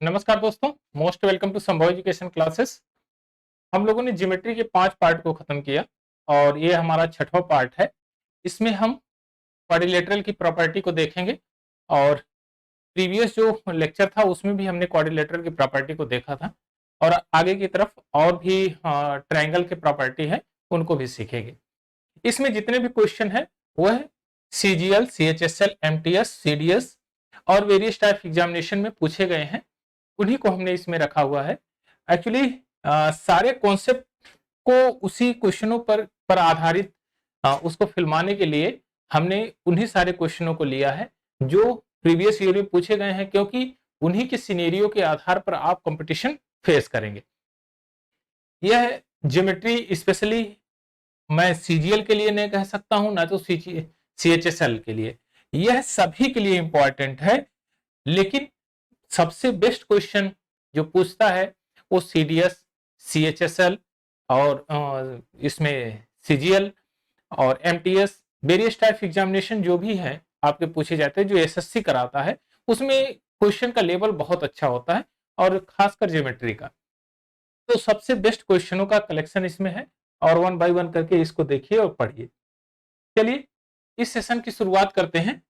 नमस्कार दोस्तों, most welcome to संभव एजुकेशन क्लासेस। हम लोगों ने ज्योमेट्री के 5 पार्ट को खत्म किया और ये हमारा 6वां पार्ट है। इसमें हम क्वाड्रिलेटरल की प्रॉपर्टी को देखेंगे और प्रीवियस जो लेक्चर था उसमें भी हमने क्वाड्रिलेटरल की प्रॉपर्टी को देखा था और आगे की तरफ और भी ट्रायंगल की प्रॉपर्टी है उनको भी सीखेंगे। इसमें जितने भी क्वेश्चन है वो है सीजीएल, सीएचएसएल, एमटीएस, सीडीएस और वेरियस टाइप एग्जामिनेशन में पूछे गए हैं, उन्हीं को हमने इसमें रखा हुआ है। एक्चुअली सारे कॉन्सेप्ट को उसी क्वेश्चनों पर आधारित उसको फिल्माने के लिए हमने उन्हीं सारे क्वेश्चनों को लिया है जो प्रीवियस ईयर में पूछे गए हैं, क्योंकि उन्हीं के सिनेरियो के आधार पर आप कंपटीशन फेस करेंगे। यह ज्योमेट्री स्पेशली मैं सीजीएल के लिए नहीं कह सकता हूं, ना तो सीएचएसएल के लिए, यह सभी के लिए इंपॉर्टेंट है। लेकिन सबसे बेस्ट क्वेश्चन जो पूछता है वो सीडीएस, सीएचएसएल और इसमें सीजीएल और एमटीएस, वेरियस टाइप एग्जामिनेशन जो भी है आपके पूछे जाते हैं, जो एसएससी कराता है, उसमें क्वेश्चन का लेवल बहुत अच्छा होता है और खासकर ज्योमेट्री का। तो सबसे बेस्ट क्वेश्चनों का कलेक्शन इसमें है और 1 बाय 1 करके इसको देखिए और पढ़िए। चलिए इस सेशन की शुरुआत करते हैं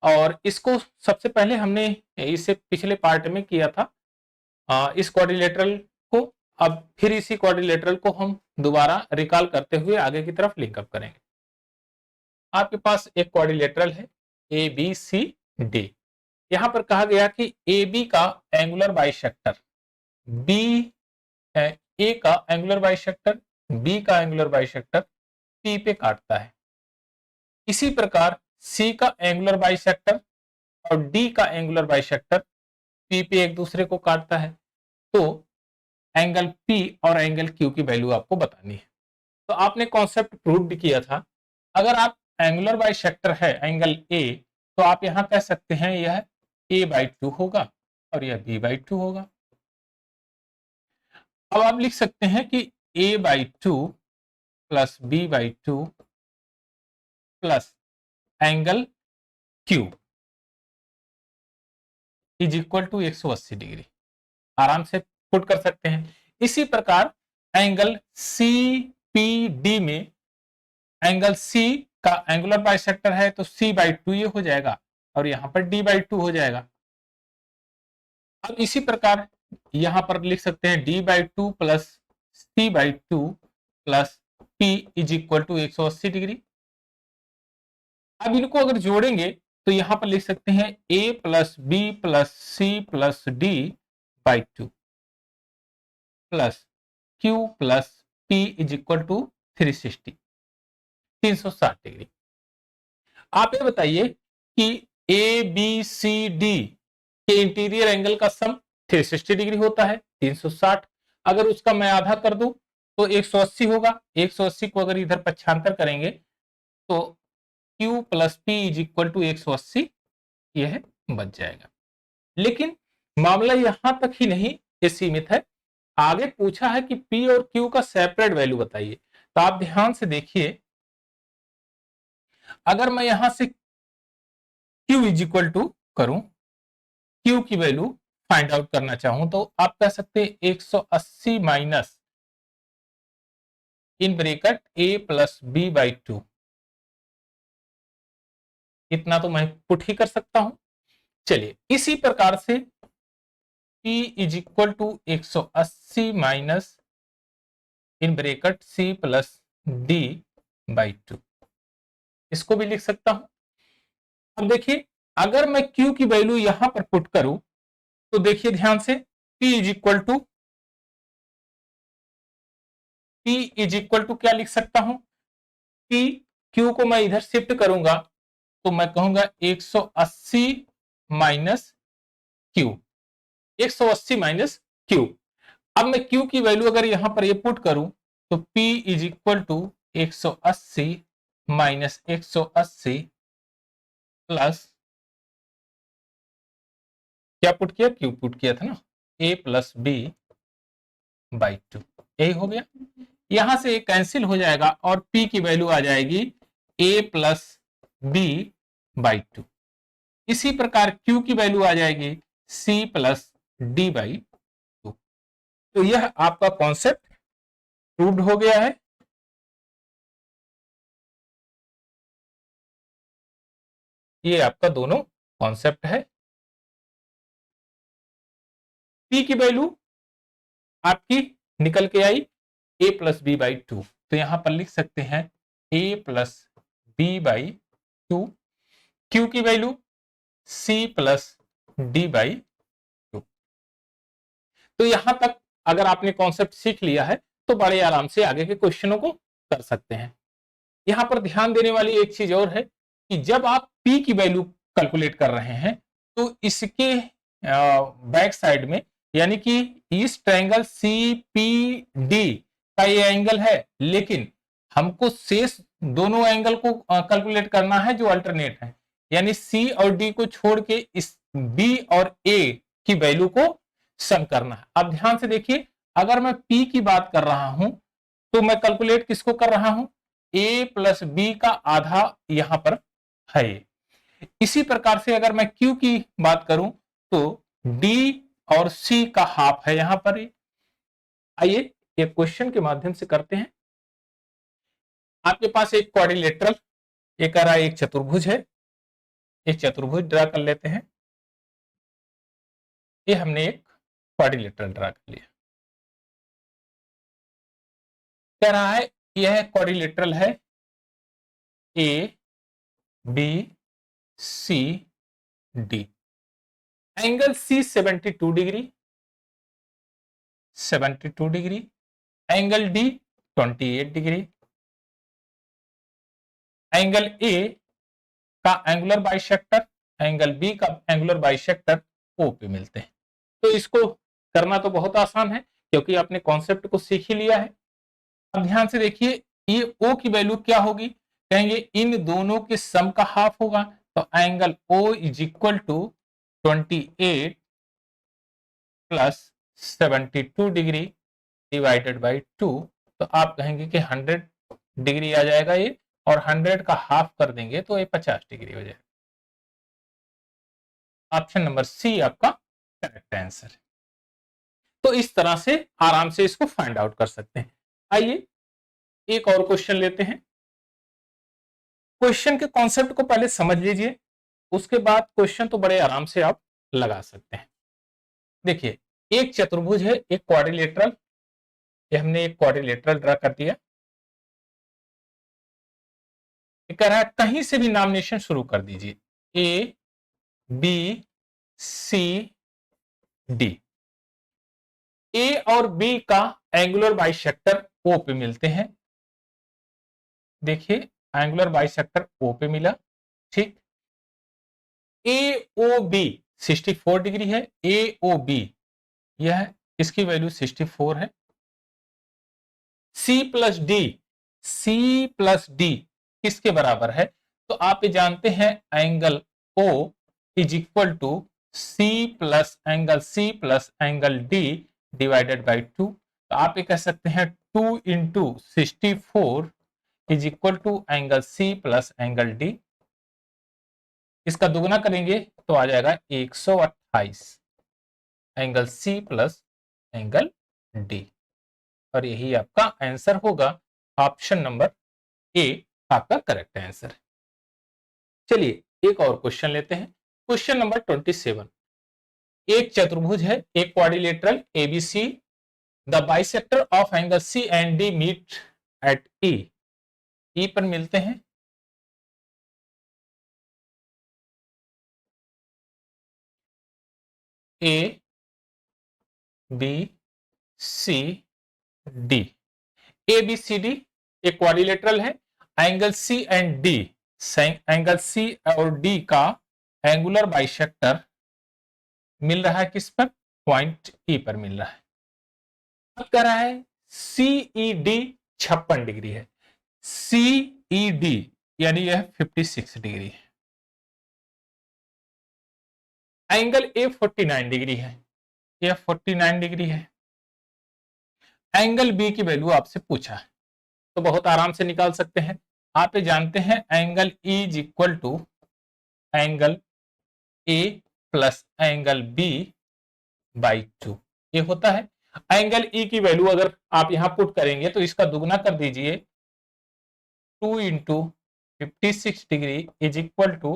और इसको सबसे पहले हमने इसे पिछले पार्ट में किया था इस क्वाड्रिलेटरल को। अब फिर इसी क्वाड्रिलेटरल को हम दोबारा रिकॉल करते हुए आगे की तरफ लिंकअप करेंगे। आपके पास एक क्वाड्रिलेटरल है ए बी सी डी। यहां पर कहा गया कि ए बी का एंगुलर बाइसेक्टर बी, ए का एंगुलर बाइसेक्टर बी का एंगुलर बाइसेक्टर पी पे काटता है। इसी प्रकार सी का एंगुलर बाइसेक्टर और डी का एंगुलर बाइसेक्टर पी पे एक दूसरे को काटता है। तो एंगल पी और एंगल क्यू की वैल्यू आपको बतानी है। तो आपने कॉन्सेप्ट प्रूव भी किया था। अगर आप एंगुलर बाइसेक्टर है एंगल ए, तो आप यहां कह सकते हैं यह a/2 होगा और यह b/2 होगा। अब आप लिख सकते हैं कि a/2 plus b/2 plus angle Q is equal to 180 degree. आराम से पुट कर सकते हैं। इसी प्रकार एंगल CPD में एंगल C का एंगुलर बाइसेक्टर है तो C/2 ये हो जाएगा और यहां पर D/2 हो जाएगा। अब इसी प्रकार यहां पर लिख सकते हैं D/2 plus C/2 plus P is equal to 180 degree. अब इनको अगर जोड़ेंगे तो यहां पर लिख सकते हैं A plus B plus C plus D/2 plus Q plus P is equal to 360 degree. आप ये बताइए कि ABCD के इंटीरियर एंगल का सम 360 डिग्री होता है, 360। अगर उसका मैं आधा कर दूं तो 180 होगा। 180 को अगर इधर पक्षांतर करेंगे तो Q plus P is equal to 180 यह बच जाएगा। लेकिन मामला यहां तक ही नहीं ये सीमित है। आगे पूछा है कि P और Q का सेपरेट वैल्यू बताइए। तो आप ध्यान से देखिए, अगर मैं यहां से Q इज इक्वल टू करूं, Q की वैल्यू फाइंड आउट करना चाहूं, तो आप कह सकते हैं 180 minus in bracket A plus B/2। इतना तो मैं पुट ही कर सकता हूं। चलिए इसी प्रकार से P is equal to 180 minus in bracket C plus D/2, इसको भी लिख सकता हूं। अब देखिए, अगर मैं Q की वैल्यू यहां पर पुट करूं तो देखिए ध्यान से P इज इक्वल टू क्या लिख सकता हूं कि Q को मैं इधर शिफ्ट करूंगा तो मैं कहूंगा 180 माइनस Q, 180 माइनस Q। अब मैं Q की वैल्यू अगर यहां पर ये पुट करूं तो P is equal to 180 minus 180 plus क्या पुट किया, Q पुट किया था ना, A प्लस B/2, यही हो गया। यहां से कैंसिल हो जाएगा और P की वैल्यू आ जाएगी A प्लस B/2। इसी प्रकार Q की वैल्यू आ जाएगी C प्लस d/2। तो यह आपका कॉन्सेप्ट प्रूव्ड हो गया है। ये आपका दोनों कॉन्सेप्ट है। p की वैल्यू आपकी निकल के आई a+b/2, तो यहां पर लिख सकते हैं a+b/2। q की वैल्यू c+d/2। तो यहां तक अगर आपने कॉन्सेप्ट सीख लिया है तो बड़े आराम से आगे के क्वेश्चनों को कर सकते हैं। यहां पर ध्यान देने वाली एक चीज और है कि जब आप p की वैल्यू कैलकुलेट कर रहे हैं तो इसके बैक साइड में, यानी कि इस ट्रायंगल CPD का ये एंगल है, लेकिन हमको शेष दोनों एंगल को कैलकुलेट करना है जो अल्टरनेट है, यानी C और D को छोड़ के इस B और A की वैल्यू को सम करना है। अब ध्यान से देखिए, अगर मैं P की बात कर रहा हूं तो मैं कैलकुलेट किसको कर रहा हूं, A+B का आधा यहां पर है। इसी प्रकार से अगर मैं Q की बात करूं तो D और C का हाफ है यहां पर। आइए एक क्वेश्चन के माध्यम से करते हैं। आपके पास एक क्वाड्रिलेटरल, एक कह रहा है एक चतुर्भुज है, एक चतुर्भुज ड्रा कर लेते हैं। ये हमने एक क्वाड्रिलेटरल ड्रा कर लिया। कह रहा है यह क्वाड्रिलेटरल है ABCD, angle C 72 degree, 72 degree, angle D 28 degree, angle A का एंगुलर बाइसेक्टर, एंगल B का एंगुलर बाइसेक्टर O पे मिलते हैं। तो इसको करना तो बहुत आसान है क्योंकि आपने कॉन्सेप्ट को सीख ही लिया है। अब ध्यान से देखिए, ये O की वैल्यू क्या होगी, कहेंगे इन दोनों के सम का हाफ होगा, तो angle O is equal to 28 plus 72 degree divided by 2। तो आप कहेंगे कि 100 डिग्री आ जाएगा ये, और 100 का हाफ कर देंगे तो ये 50 डिग्री हो जाएगा। ऑप्शन नंबर सी आपका करेक्ट आंसर है। तो इस तरह से आराम से इसको फाइंड आउट कर सकते हैं। आइए एक और क्वेश्चन लेते हैं। क्वेश्चन के कॉन्सेप्ट को पहले समझ लीजिए, उसके बाद क्वेश्चन तो बड़े आराम से आप लगा सकते हैं। देखिए, एक चतुर्भुज है, एक क्वाड्रिलेटरल, ये हमने एक क्वाड्रिलेटरल ड्रा कर दिया। कह रहा है कहीं से भी नॉमिनेशन शुरू कर दीजिए, ए बी सी डी। ए और बी का एंगुलर बाइसेक्टर ओ पे मिलते हैं। देखिए, एंगुलर बाइसेक्टर ओ पे मिला, ठीक। ए ओ बी 64 डिग्री है, ए ओ बी यह इसकी वैल्यू 64 है। C plus D, C plus D किसके बराबर है, तो आप ये जानते हैं angle O is equal to C plus angle D divided by 2। तो आप ये कह सकते हैं 2 into 64 is equal to angle C plus angle D. इसका दुगना करेंगे तो आ जाएगा 128 angle C plus angle D, और यही आपका आंसर होगा। ऑप्शन नंबर ए आपका करेक्ट आंसर है। चलिए एक और क्वेश्चन लेते हैं। Question number 27। एक चतुर्भुज है, एक quadrilateral ABC, the bisector of angle C and D meet at E. E पर मिलते हैं। A B C D, A B C D एक क्वाड्रिलेटरल है, angle C and D, angle C और डी का एंगुलर बाइसेक्टर मिल रहा है किस पर, पॉइंट ई पर मिल रहा है। अब कह रहा है सीईडी 56 डिग्री है, सीईडी यानी यह 56 डिग्री है। एंगल ए 49 डिग्री है, यह 49 डिग्री है। एंगल बी की वैल्यू आपसे पूछा है, तो बहुत आराम से निकाल सकते हैं। आप ये जानते हैं angle E is equal to angle A plus angle B by 2 ये होता है। एंगल ई की वैल्यू अगर आप यहां पुट करेंगे तो इसका दुगना कर दीजिए, 2 into 56 degree is equal to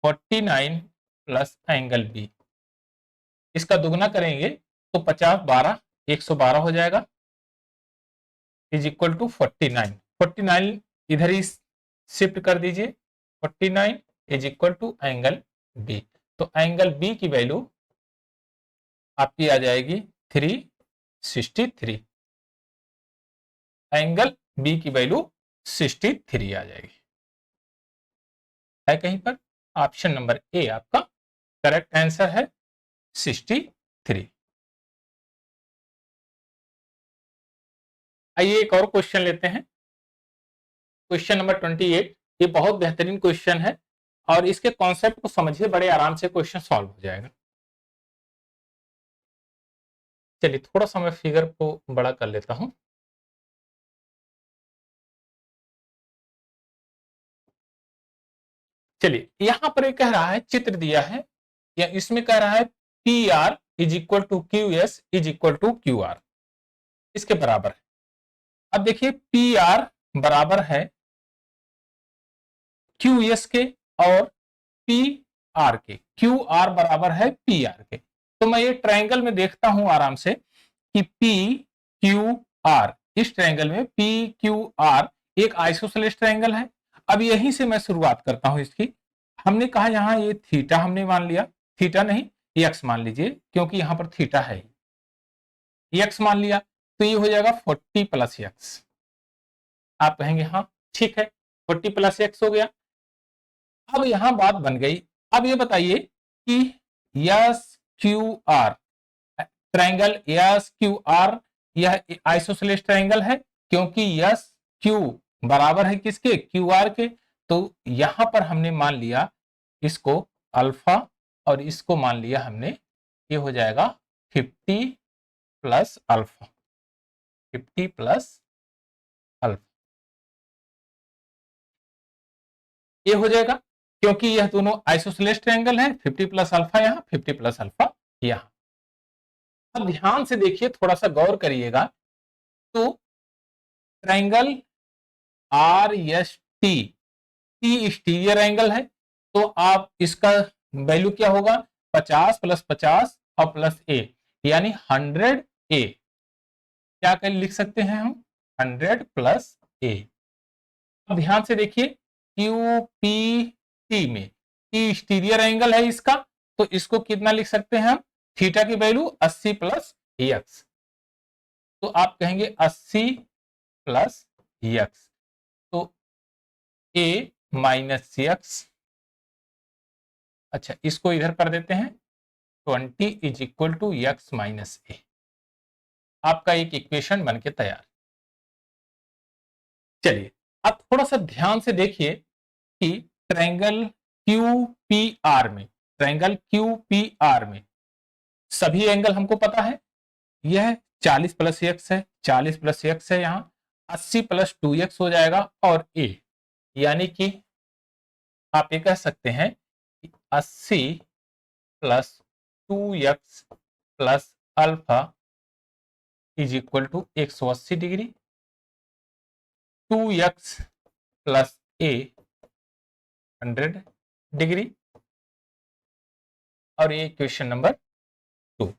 49 plus angle B. इसका दुगना करेंगे तो 50 12 112 हो जाएगा, इज इक्वल टू 49। 49 इधर ही शिफ्ट कर दीजिए, 49 is equal to angle B. तो एंगल बी की वैल्यू आपकी आ जाएगी 363। एंगल बी की वैल्यू 63 आ जाएगी। है कहीं पर? ऑप्शन नंबर ए आपका करेक्ट आंसर है, 63। आइए एक और क्वेश्चन लेते हैं, क्वेश्चन नंबर 28। ये बहुत बेहतरीन क्वेश्चन है और इसके कॉन्सेप्ट को समझिए, बड़े आराम से क्वेश्चन सॉल्व हो जाएगा। चलिए थोड़ा सा मैं फिगर को बड़ा कर लेता हूं। चलिए यहां पर ये कह रहा है, चित्र दिया है या इसमें कह रहा है P R is equal to Q S is equal to Q R, इसके बराबर है। अब देखिए पी आर बराबर है क्यू एस के और पी आर के, क्यू आर बराबर है पी आर के। तो मैं ये ट्रायंगल में देखता हूं आराम से कि पी क्यू आर, इस ट्रायंगल में पी क्यू आर एक आइसोसेलेस ट्रायंगल है। अब यहीं से मैं शुरुआत करता हूं इसकी। हमने कहा यहां ये थीटा हमने मान लिया, थीटा नहीं एक्स मान लीजिए क्योंकि यहां पर थीटा है, एक्स मान लिया तो ये हो जाएगा 40 प्लस एक्स। आप कहेंगे हाँ ठीक है 40 प्लस एक्स हो गया। अब यहां बात बन गई, अब ये बताइए कि yes Q R triangle, yes Q R यह आइसोसेलेस ट्रायंगल है क्योंकि यस क्यू बराबर है किसके, क्यू आर के। तो यहां पर हमने मान लिया इसको अल्फा और इसको मान लिया हमने, ये हो जाएगा 50 प्लस अल्फा, 50 प्लस अल्फा ये हो जाएगा क्योंकि यह दोनों आइसोसेलेस ट्रायंगल है। 50 प्लस अल्फा यहाँ, 50 प्लस अल्फा यहाँ। अब ध्यान से देखिए, थोड़ा सा गौर करिएगा। तो triangle R S T, T exterior angle है तो आप इसका वैल्यू क्या होगा, 50 प्लस 50 और प्लस ए यानी 100 ए। क्या कर लिख सकते हैं हम, 100 प्लस ए। अब ध्यान से देखिए क्यू पी टी में टी स्टीरियर एंगल है इसका, तो इसको कितना लिख सकते हैं हम, थीटा की वैल्यू 80 प्लस एक्स। तो आप कहेंगे 80 प्लस एक्स, तो ए माइनस एक्स। अच्छा इसको इधर कर देते हैं, 20 is equal to x minus a. आपका एक इक्वेशन बन के तैयार। चलिए अब थोड़ा सा ध्यान से देखिए कि ट्रायंगल क्यू पी आर में, ट्रायंगल क्यू पी आर में सभी एंगल हमको पता है। यह 40 प्लस एक्स है, 40 प्लस एक्स है, यहां 80 प्लस 2x हो जाएगा और ए, यानी कि आप ये कह सकते हैं कि 80 plus 2x plus alpha is equal to 180 degree, 2x plus A 100 degree, और ये क्वेश्चन नंबर 2।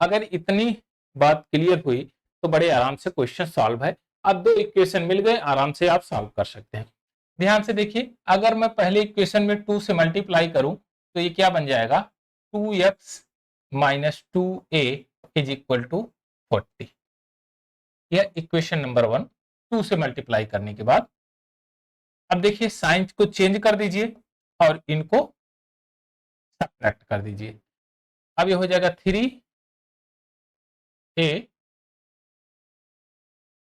अगर इतनी बात क्लियर हुई तो बड़े आराम से क्वेश्चन सॉल्व है। अब 2 इक्वेशन मिल गए, आराम से आप सॉल्व कर सकते हैं। ध्यान से देखिए, अगर मैं पहले इक्वेशन में 2 से मल्टीप्लाई करूं तो ये क्या बन जाएगा, 2x minus 2a is equal to 40। यह इक्वेशन नंबर 1 2 से मल्टीप्लाई करने के बाद। अब देखिए साइन को चेंज कर दीजिए और इनको सब्ट्रैक्ट कर दीजिए। अब ये हो जाएगा 3a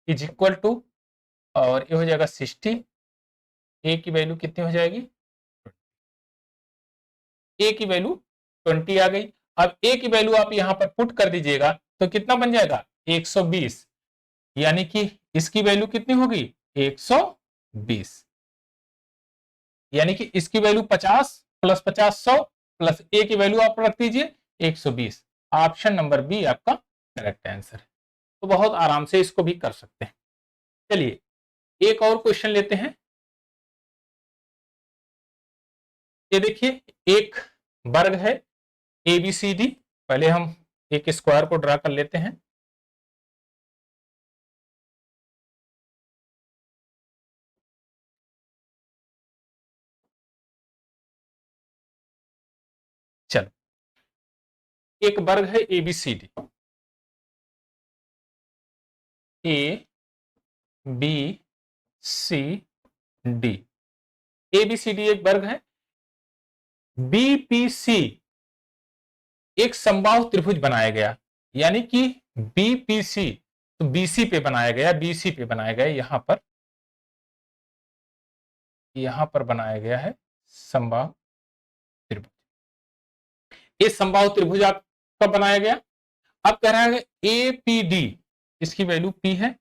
इज इक्वल टू, और ये हो जाएगा 60। ए की वैल्यू कितनी हो जाएगी, ए की वैल्यू 20 आ गई। अब ए की वैल्यू आप यहां पर पुट कर दीजिएगा तो कितना बन जाएगा 120, यानी कि इसकी वैल्यू कितनी होगी 120, यानी कि इसकी वैल्यू 50 प्लस 50 100 प्लस ए की वैल्यू आप रख दीजिए 120। ऑप्शन नंबर बी आपका करेक्ट आंसर है। तो बहुत आराम से इसको भी कर सकते हैं। चलिए एक और क्वेश्चन लेते हैं। ये देखिए एक वर्ग है ABCD। पहले हम एक स्क्वायर को ड्रा कर लेते हैं। चलो एक वर्ग है ABCD, ABCD। ABCD एक वर्ग है। BPC एक समबाहु त्रिभुज बनाया गया, यानी कि BPC तो BC पे बनाया गया, BC पे बनाया गया, यहां पर बनाया गया है समबाहु त्रिभुज। ये समबाहु त्रिभुज आपका बनाया गया। अब कह रहा है APD, इसकी वैल्यू P है।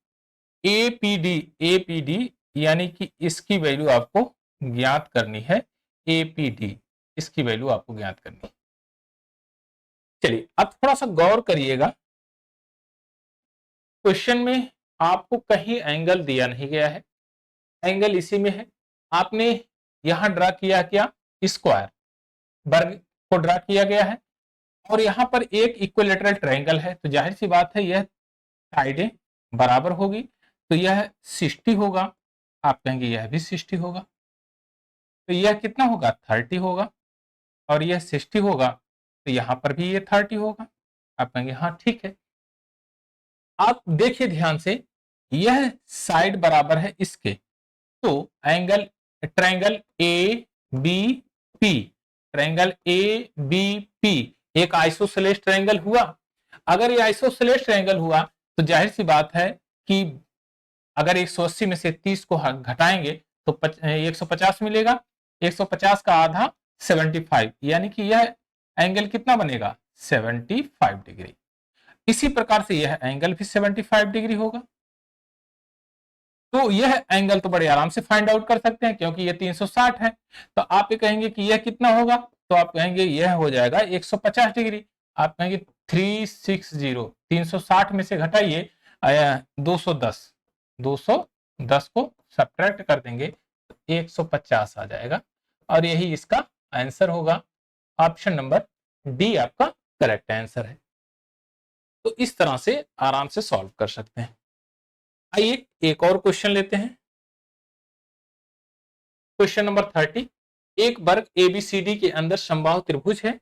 APD यानी कि इसकी वैल्यू आपको ज्ञात करनी है। APD इसकी वैल्यू आपको ज्ञात करनी है। चलिए अब थोड़ा सा गौर करिएगा। क्वेश्चन में आपको कहीं एंगल दिया नहीं गया है, एंगल इसी में है। आपने यहां ड्रा किया क्या, स्क्वायर वर्ग को ड्रा किया गया है, और यहां पर एक इक्विलेटरल ट्रायंगल है, तो जाहिर सी बात है यह साइडें बराबर होगी, तो यह 60 होगा। आप कहेंगे यह भी 60 होगा, तो यह कितना होगा 30 होगा, और यह 60 होगा, तो यहां पर भी ये 30 होगा। आप कहेंगे हाँ ठीक है। आप देखिए ध्यान से, यह साइड बराबर है इसके, तो angle triangle A B P, triangle A B P एक आइसोसेलेस ट्रायंगल हुआ। अगर ये आइसोसेलेस ट्रायंगल हुआ तो जाहिर सी बात है कि अगर 180 में से 30 को घटाएंगे तो 150 मिलेगा। 150 का आधा 75, यानी कि यह एंगल कितना बनेगा 75 डिग्री। इसी प्रकार से यह एंगल भी 75 डिग्री होगा। तो यह एंगल तो बड़े आराम से फाइंड आउट कर सकते हैं, क्योंकि ये 360 है। तो आप ये कहेंगे कि यह कितना होगा, तो आप कहेंगे यह हो जाएगा 150 डिग्री। आप कहेंगे 360, 360 में से घटाइए 210, 210 को सब्ट्रैक्ट कर देंगे तो 150 आ जाएगा, और यही इसका आंसर होगा। ऑप्शन नंबर डी आपका करेक्ट आंसर है। तो इस तरह से आराम से सॉल्व कर सकते हैं। आइए एक और क्वेश्चन लेते हैं। Question number 30। एक वर्ग ABCD के अंदर समबाहु त्रिभुज है।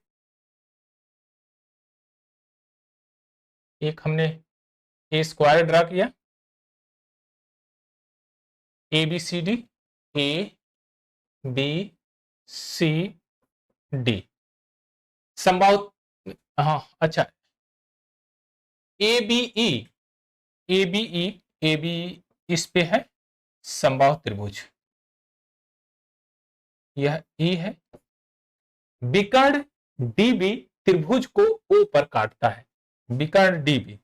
एक हमने ए स्क्वायर ड्रा किया, ABCD ABCD समबाहु, हाँ अच्छा, ABE AB इस पे है समबाहु त्रिभुज, यह E है। विकर्ण DB त्रिभुज को O पर काटता है, विकर्ण DB।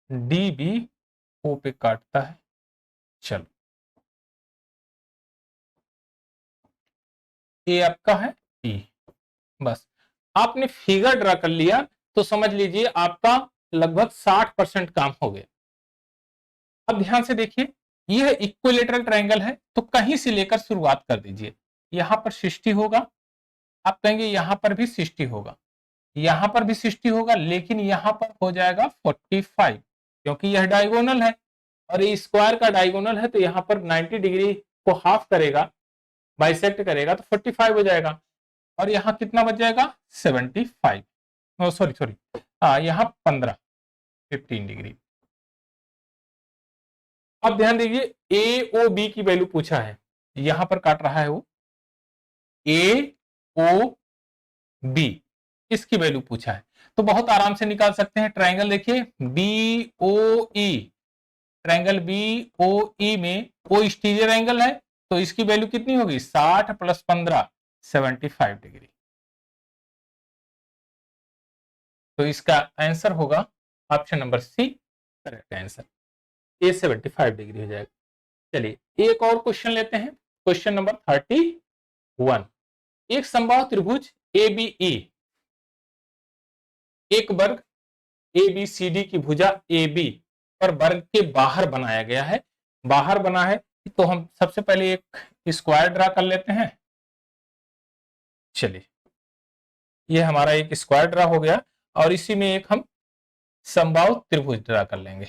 DB O पे काटता है। चलो ये आपका है E। बस आपने फिगर ड्रा कर लिया तो समझ लीजिए आपका लगभग 60% काम हो गया। अब ध्यान से देखिए, यह इक्विलेटरल ट्रायंगल है, तो कहीं से लेकर शुरुआत कर दीजिए। यहां पर 60 होगा, आप कहेंगे यहां पर भी 60 होगा, यहां पर भी 60 होगा, लेकिन यहां पर हो जाएगा 45, क्योंकि यह डायगोनल है और ये स्क्वायर का डायगोनल है, तो यहां पर 90 डिग्री को हाफ करेगा, बाइसेक्ट करेगा, तो 45 हो जाएगा, और यहां कितना बच जाएगा 75, सॉरी सॉरी, यहां 15 डिग्री। अब ध्यान दीजिए ए ओ बी की वैल्यू पूछा है, यहां पर काट रहा है वो ए ओ बी, इसकी वैल्यू पूछा है, तो बहुत आराम से निकाल सकते हैं। ट्रायंगल देखिए बी ओ ई, ट्रायंगल बी ओ ई में ओ एक्सटीरियर एंगल है, तो इसकी वैल्यू कितनी होगी 60 + 15 75 डिग्री। तो इसका आंसर होगा option number C correct answer. A 75 degree हो जाएगा। चलिए एक और क्वेश्चन लेते हैं, क्वेश्चन नंबर 31। एक समबाहु त्रिभुज ABE, एक वर्ग ABCD की भुजा AB पर वर्ग के बाहर बनाया गया है। बाहर बना है तो हम सबसे पहले एक स्क्वायर ड्रा कर लेते हैं। चलिए ये हमारा एक स्क्वायर ड्रा हो गया और इसी में एक हम समबाहु त्रिभुज ड्रा कर लेंगे।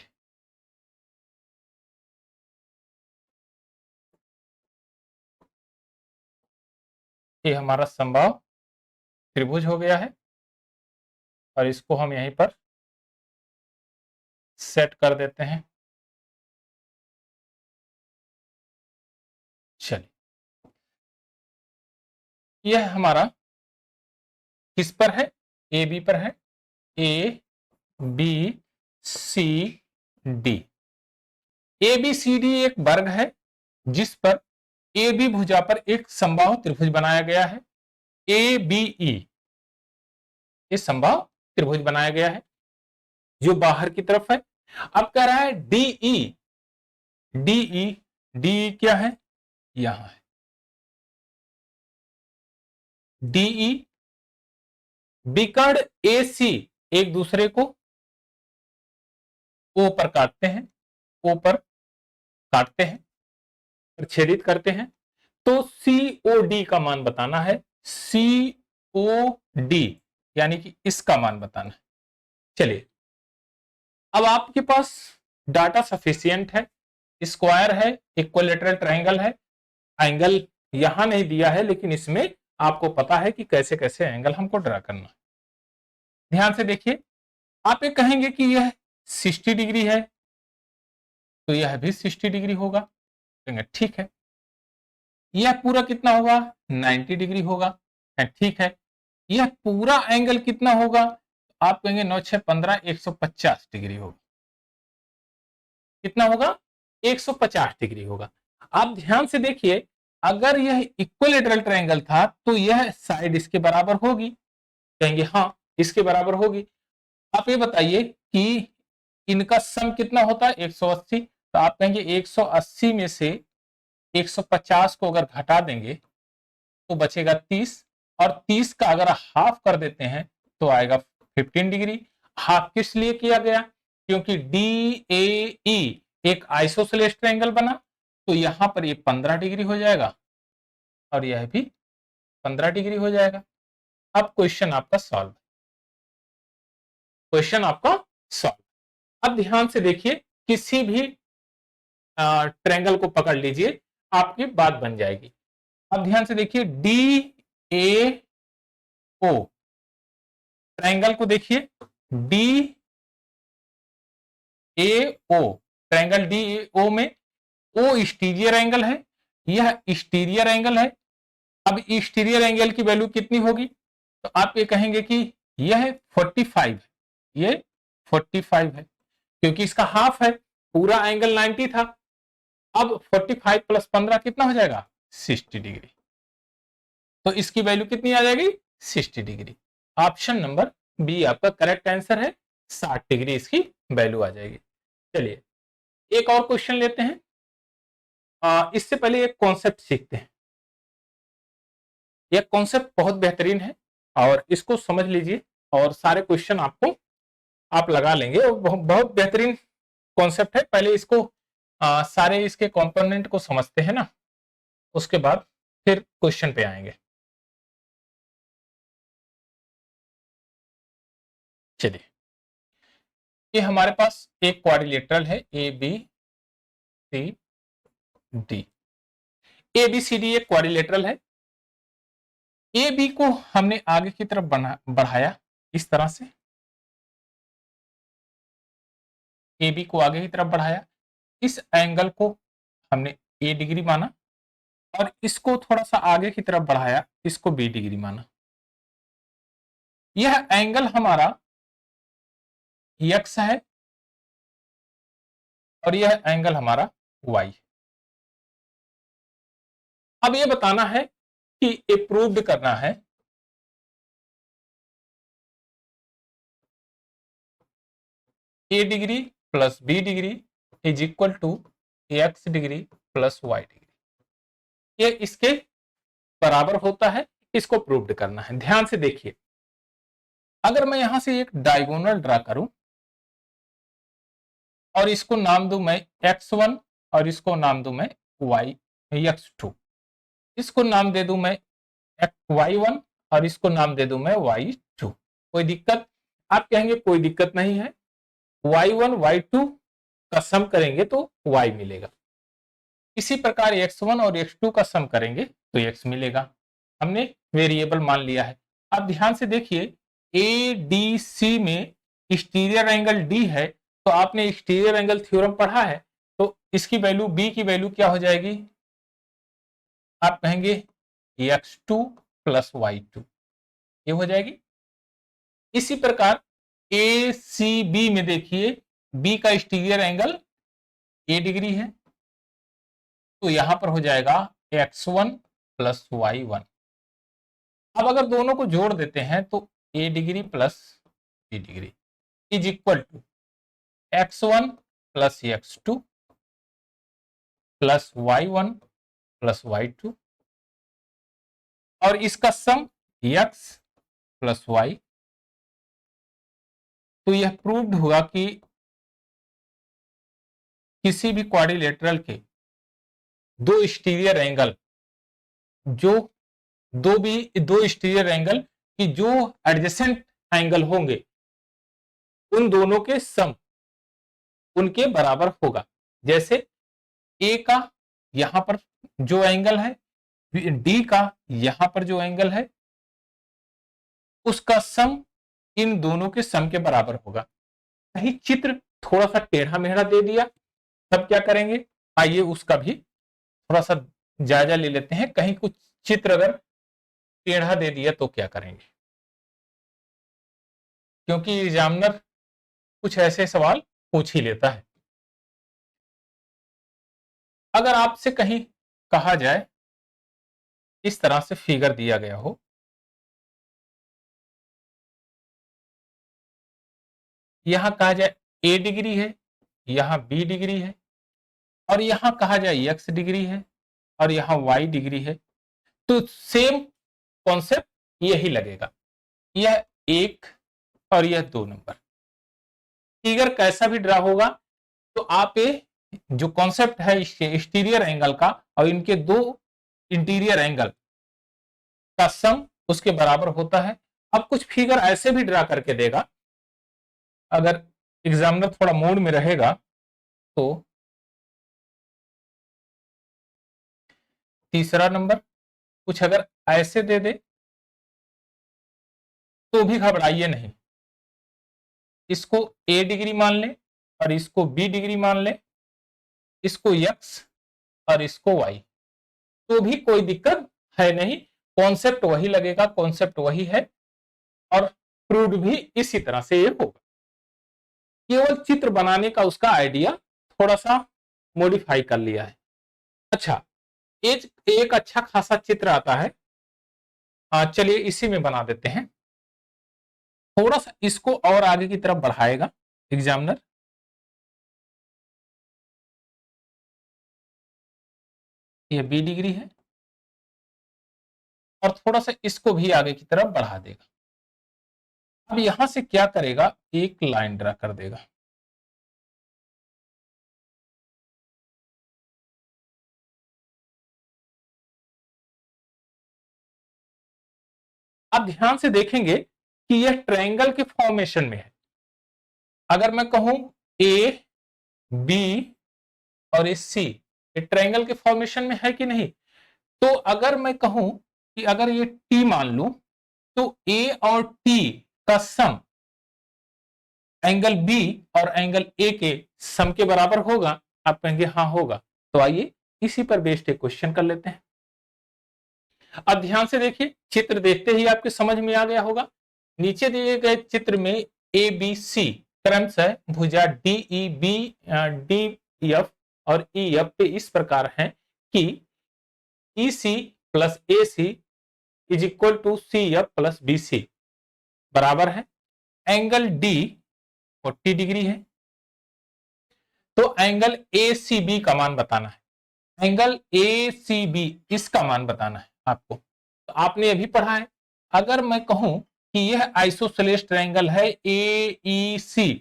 ये हमारा समबाहु त्रिभुज हो गया है और इसको हम यहीं पर सेट कर देते हैं। चलिए यह हमारा किस पर है, AB पर है, ABCD। ABCD एक वर्ग है जिस पर AB भुजा पर एक समबाहु त्रिभुज बनाया गया है। ABE ये समबाहु त्रिभुज बनाया गया है जो बाहर की तरफ है। अब कह रहा है DE, DE क्या है, यहां है DE। विकर्ण AC एक दूसरे को O पर काटते हैं, O पर काटते हैं, छेदित करते हैं, तो COD का मान बताना है। COD यानी कि इसका मान बताना है। चलिए अब आपके पास डाटा सफिशिएंट है, स्क्वायर है, इक्विलैटरल ट्रायंगल है, एंगल यहां नहीं दिया है लेकिन इसमें आपको पता है कि कैसे कैसे एंगल हमको ड्रा करना है। ध्यान से देखिए, आप ये कहेंगे कि यह 60 डिग्री है तो यह भी 60 डिग्री होगा, कहेंगे ठीक है। यह पूरा कितना होगा, 90 डिग्री होगा, ठीक है। यह पूरा एंगल कितना होगा, आप कहेंगे 9 6 15 150 डिग्री होगा। कितना होगा, 150 डिग्री होगा। आप ध्यान से देखिए, अगर यह इक्विलैटरल ट्रायंगल था तो यह साइड इसके बराबर होगी, कहेंगे हाँ इसके बराबर होगी। आप ये बताइए कि इनका सम कितना होता है, 180, तो आप कहेंगे 180 में से 150 को अगर घटा देंगे तो बचेगा 30, और 30 का अगर हाफ कर देते हैं तो आएगा 15 डिग्री। हाफ किस लिए किया गया, क्योंकि DAE एक आइसोसेलेस ट्रायंगल बना तो यहां पर ये 15 डिग्री हो जाएगा और यह भी 15 डिग्री हो जाएगा। अब क्वेश्चन आपका सॉल्व, क्वेश्चन आपका सॉल्व। अब ध्यान से देखिए, किसी भी ट्रायंगल को पकड़ लीजिए, आपकी बात बन जाएगी। अब ध्यान से देखिए, DAO ट्रायंगल को देखिए, DAO ट्रायंगल DAO में O स्टीरियर एंगल है, यह स्टीरियर एंगल है। अब स्टीरियर एंगल की वैल्यू कितनी होगी, तो आप ये कहेंगे कि यह 45 है, ये 45 है क्योंकि इसका हाफ है, पूरा एंगल 90 था। अब 45 प्लस 15 कितना हो जाएगा, 60 डिग्री। तो इसकी वैल्यू कितनी आ जाएगी, 60 डिग्री। ऑप्शन नंबर बी आपका करेक्ट आंसर है, 60 डिग्री इसकी वैल्यू आ जाएगी। चलिए एक और क्वेश्चन लेते हैं। इससे पहले एक कॉन्सेप्ट सीखते हैं। यह कॉन्सेप्ट बहुत बेहतरीन है और इसको समझ लीजिए और सारे क्वेश्चन आपको आप लगा लेंगे और बहुत बेहतरीन कॉन्सेप्ट है। पहले इसको सारे इसके कंपोनेंट को समझते हैं ना, उसके बाद फिर क्वेश्चन पे आएंगे। चलिए ये हमारे पास एक क्वाड्रिलेटरल है ABCD। ABCD एक क्वाड्रिलेटरल है। AB को हमने आगे की तरफ बढ़ाया इस तरह से, AB को आगे की तरफ बढ़ाया, इस एंगल को हमने A डिग्री माना और इसको थोड़ा सा आगे की तरफ बढ़ाया, इसको B डिग्री माना। यह एंगल हमारा X है और यह एंगल हमारा Y है। अब यह बताना है कि ये प्रूव्ड करना है A degree plus B degree is equal to X degree plus Y degree, ये इसके बराबर होता है। इसको प्रूव्ड करना है। ध्यान से देखिए, अगर मैं यहां से एक डायगोनल ड्रा करूं और इसको नाम दूं मैं x1 और इसको नाम दूं मैं x2, इसको नाम दे दूं मैं y1 और इसको नाम दे दूं मैं y2, कोई दिक्कत? आप कहेंगे कोई दिक्कत नहीं है, y1 y2 का सम करेंगे तो y मिलेगा। इसी प्रकार x1 और x2 का सम करेंगे तो x मिलेगा। हमने वेरिएबल मान लिया है। अब ध्यान से देखिए, ADC में एक्सटीरियर एंगल D है, तो आपने एक्सटीरियर एंगल थ्योरम पढ़ा है, तो इसकी वैल्यू B की वैल्यू क्या हो जाएगी? आप कहेंगे x2 प्लस y2, ये हो जाएगी। इसी प्रकार ACB में देखिए, B का एक्सटीरियर एंगल A डिग्री है, तो यहां पर हो जाएगा x1 प्लस y1। अब अगर दोनों को जोड़ देते हैं तो A degree plus B degree is equal to x1 plus x2 plus y1 plus y2, और इसका सम x प्लस y। तो यह प्रूव्ड हुआ कि किसी भी क्वाड्रिलेटरल के दो एक्सटीरियर एंगल, जो दो एक्सटीरियर एंगल की जो एडजेसेंट एंगल होंगे, उन दोनों के सम उनके बराबर होगा। जैसे ए का यहां पर जो एंगल है, डी का यहां पर जो एंगल है, उसका सम इन दोनों के सम के बराबर होगा। कहीं चित्र थोड़ा सा टेढ़ा मेढ़ा दे दिया, तब क्या करेंगे? आइए उसका भी थोड़ा सा जायजा ले लेते हैं। कहीं कुछ चित्र अगर टेढ़ा दे दिया तो क्या करेंगे? क्योंकि एग्जामिनर कुछ ऐसे सवाल पूछ ही लेता है। अगर आपसे कहीं कहा जाए, इस तरह से फिगर दिया गया हो, यहां कहा जाए A डिग्री है, यहां B डिग्री है, और यहां कहा जाए x डिग्री है और यहां y डिग्री है, तो सेम कॉन्सेप्ट यही लगेगा। यह 1 और यह 2 नंबर। फिगर कैसा भी ड्रा होगा तो आप ये जो कॉन्सेप्ट है एक्सटीरियर एंगल का और इनके दो इंटीरियर एंगल का सम उसके बराबर होता है। अब कुछ फिगर ऐसे भी ड्रा करके देगा, अगर एग्जामिनर थोड़ा मूड में रहेगा तो तीसरा नंबर कुछ अगर ऐसे दे दे तो भी घबराइए नहीं, इसको A डिग्री मान ले और इसको B डिग्री मान ले, इसको x और इसको y, तो भी कोई दिक्कत है नहीं। कॉन्सेप्ट वही लगेगा, कॉन्सेप्ट वही है, और प्रूव्ड भी इसी तरह से ये होगा। केवल चित्र बनाने का उसका आइडिया थोड़ा सा मॉडिफाई कर लिया है। अच्छा, एक अच्छा खासा चित्र आता है, चलिए इसी में बना देते हैं। थोड़ा सा इसको और आगे की तरफ बढ़ाएगा एग्जामिनर, ये B डिग्री है, और थोड़ा सा इसको भी आगे की तरफ बढ़ा देगा। अब यहां से क्या करेगा? एक लाइन ड्रा कर देगा। अब ध्यान से देखेंगे कि यह ट्रायंगल के फॉर्मेशन में है। अगर मैं कहूं A, B और C, ये ट्रायंगल के फॉर्मेशन में है कि नहीं? तो अगर मैं कहूं कि अगर ये T मान लूं, तो A और T का सम एंगल B और एंगल A के सम के बराबर होगा। आप कहेंगे हाँ होगा। तो आइए इसी पर बेस्ड एक क्वेश्चन कर लेते हैं। अब ध्यान से देखिए, चित्र देखते ही आपके समझ में आ गया होगा। नीचे दिए गए चित्र में ABC क्रमशः भुजा DEF और EF पे इस प्रकार है कि EC plus AC is equal to CF plus BC बराबर है। एंगल D 40 डिग्री है, तो एंगल ए सी बी का मान बताना है, एंगल ए सी बी इसका मान बताना है आपको। तो आपने अभी पढ़ा है, अगर मैं कहूं कि यह आइसोसेलेस ट्रायंगल है ए ई सी,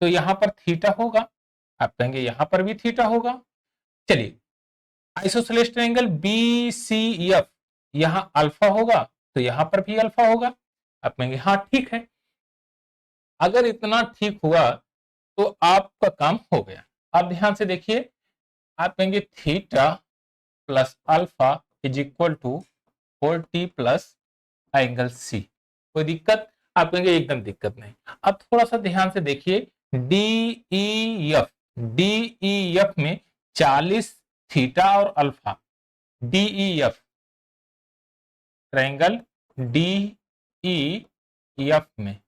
तो यहां पर थीटा होगा, आप कहेंगे यहां पर भी थीटा होगा। चलिए, isosceles triangle B C F, यहां अल्फा होगा, तो यहां पर भी अल्फा होगा। आप कहेंगे हाँ ठीक है। अगर इतना ठीक हुआ तो आपका काम हो गया। अब ध्यान से देखिए, आप कहेंगे theta plus alpha is equal to 4t plus angle C. कोई दिक्कत? आप कहेंगे एकदम दिक्कत नहीं। अब थोड़ा सा ध्यान से देखिए, D E F, D E F में 40 थीटा और alpha, D E F triangle D E F में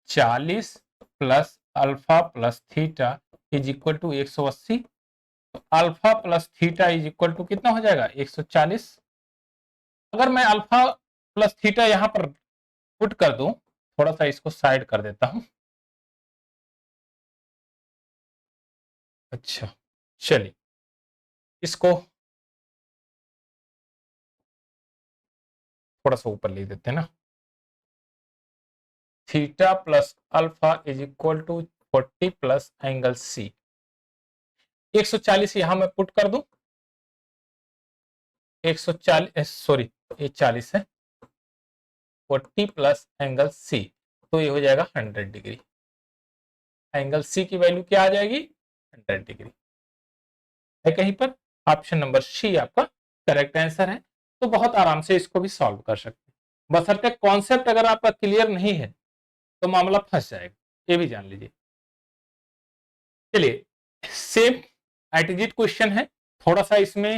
40 plus alpha plus theta is equal to 180। तो alpha plus theta is equal to कितना हो जाएगा? 140। अगर मैं अल्फा प्लस थीटा यहां पर पुट कर दूं, थोड़ा सा इसको साइड कर देता हूं। अच्छा, चलिए इसको थोड़ा सा ऊपर ले देते हैं ना। Theta plus alpha is equal to 40 plus angle C. 140 यहां मैं पुट कर दूं, 140 सॉरी ये 40 है, 40 प्लस एंगल सी, तो ये हो जाएगा 100 डिग्री। एंगल सी की वैल्यू क्या आ जाएगी? 100 डिग्री है कहीं पर। ऑप्शन नंबर सी आपका करेक्ट आंसर है। तो बहुत आराम से इसको भी सॉल्व कर सकते हैं, बशर्ते कॉन्सेप्ट अगर आपका क्लियर नहीं है तो मामला फंस जाएगा, ये भी जान लीजिए। चलिए, सेम एटीट्यूड क्वेश्चन है, थोड़ा सा इसमें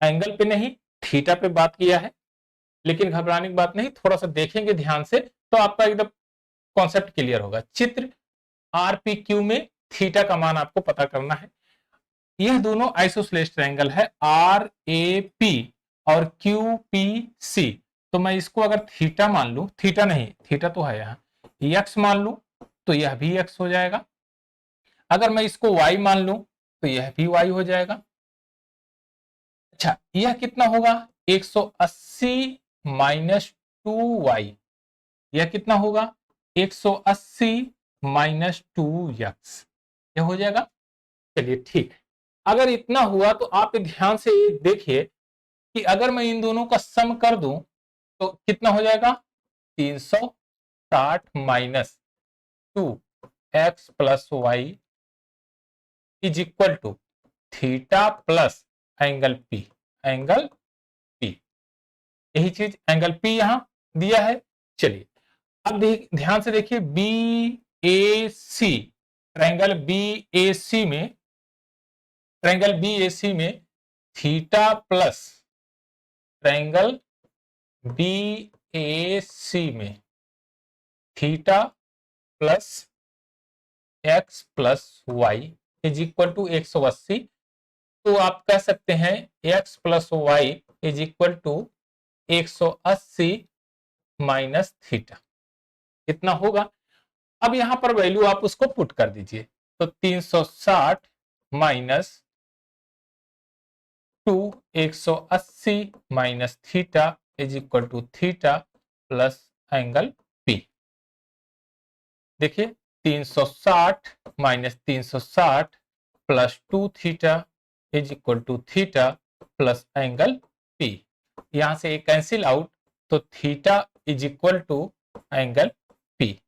एंगल पे नहीं थीटा पे बात किया है, लेकिन घबराने की बात नहीं, थोड़ा सा देखेंगे ध्यान से तो आपका एकदम कॉन्सेप्ट क्लियर होगा। चित्र आरपीक्यू में थीटा का मान आपको पता करना है। यह दोनों आइसोसेलेस ट्रायंगल है आर ए पी और क्यू पी सी। तो मैं इसको अगर थीटा मान लूं, थीटा नहीं, थीटा तो है यहाँ, एक्स मान लूं तो यह भी एक्स हो जाएगा। अगर मैं इसको वाई मान लूं तो यह भी वाई हो जाएगा। अच्छा, यह कितना होगा? 180 माइनस 2y, यह कितना होगा? 180 माइनस 2x, यह हो जाएगा। चलिए ठीक है, अगर इतना हुआ तो आप ध्यान से देखिए कि अगर मैं इन दोनों का सम कर दूं तो कितना हो जाएगा? 360 minus 2x plus Y is equal to theta plus angle P, angle P, यही चीज एंगल पी यहां दिया है। चलिए अब ध्यान से देखिए, B A C, triangle B A C में, ट्रायंगल बी ए सी में theta plus triangle B A C में theta plus X plus Y is equal to 180। तो आप कह सकते हैं X plus Y is equal to 180 minus theta, कितना होगा? अब यहां पर वैल्यू आप उसको पुट कर दीजिए, तो 360 minus 2 180 minus theta is equal to theta plus angle P. देखिए 360 minus 360 plus 2 theta is equal to theta plus angle P, यहां से एक कैंसिल आउट, तो theta is equal to angle P.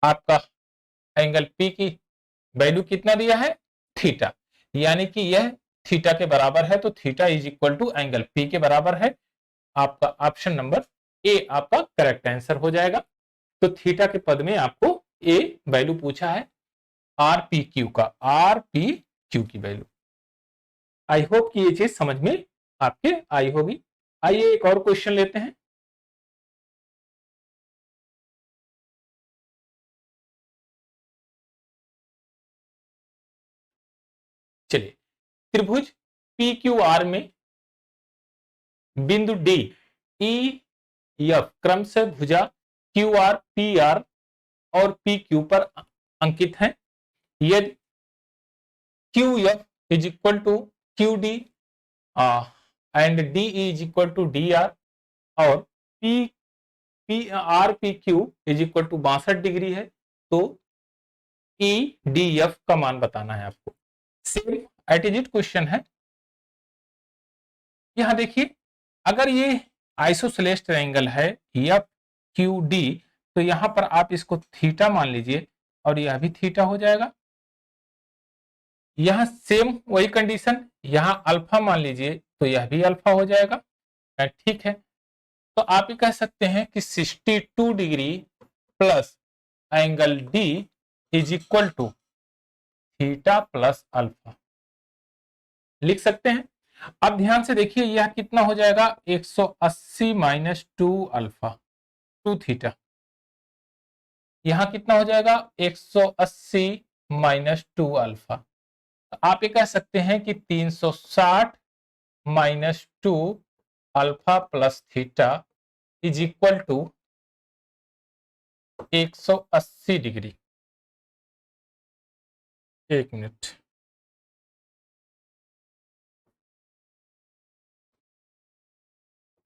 आपका एंगल पी की वैल्यू कितना दिया है? थीटा, यानी कि यह थीटा के बराबर है, तो theta is equal to angle P के बराबर है। आपका ऑप्शन नंबर ए आपका करेक्ट आंसर हो जाएगा। तो थीटा के पद में आपको ए वैल्यू पूछा है आर पी क्यू का, आर पी क्यू की वैल्यू। आई होप कि ये चीज समझ में आपके आई होगी। आइए एक और क्वेश्चन लेते हैं। चलिए, त्रिभुज पी क्यू आर में बिंदु डी ई एफ क्रम से भुजा क्यू आर पी आर और पी क्यू पर अंकित हैं। यदि Q F is equal to Q D and D is equal to D R और P P R P Q is equal to 62 degree है, तो ई डी एफ का मान बताना है आपको। सेम एटीजिट क्वेश्चन है। यहां देखिए, अगर ये आइसोसेलेस ट्रायंगल है एफ क्यू डी, तो यहां पर आप इसको थीटा मान लीजिए और यह भी थीटा हो जाएगा। यहां सेम वही कंडीशन, यहां अल्फा मान लीजिए तो यह भी अल्फा हो जाएगा। ठीक है, तो आप ये कह सकते हैं कि 62 degree plus angle D is equal to theta plus alpha लिख सकते हैं। अब ध्यान से देखिए, यह कितना हो जाएगा 180 माइनस 2 अल्फा 2 थीटा। यहां कितना हो जाएगा 180 माइनस 2 अल्फा। तो आप ये कह सकते हैं कि 360 minus 2 alpha plus theta is equal to 180 degree. एक minute,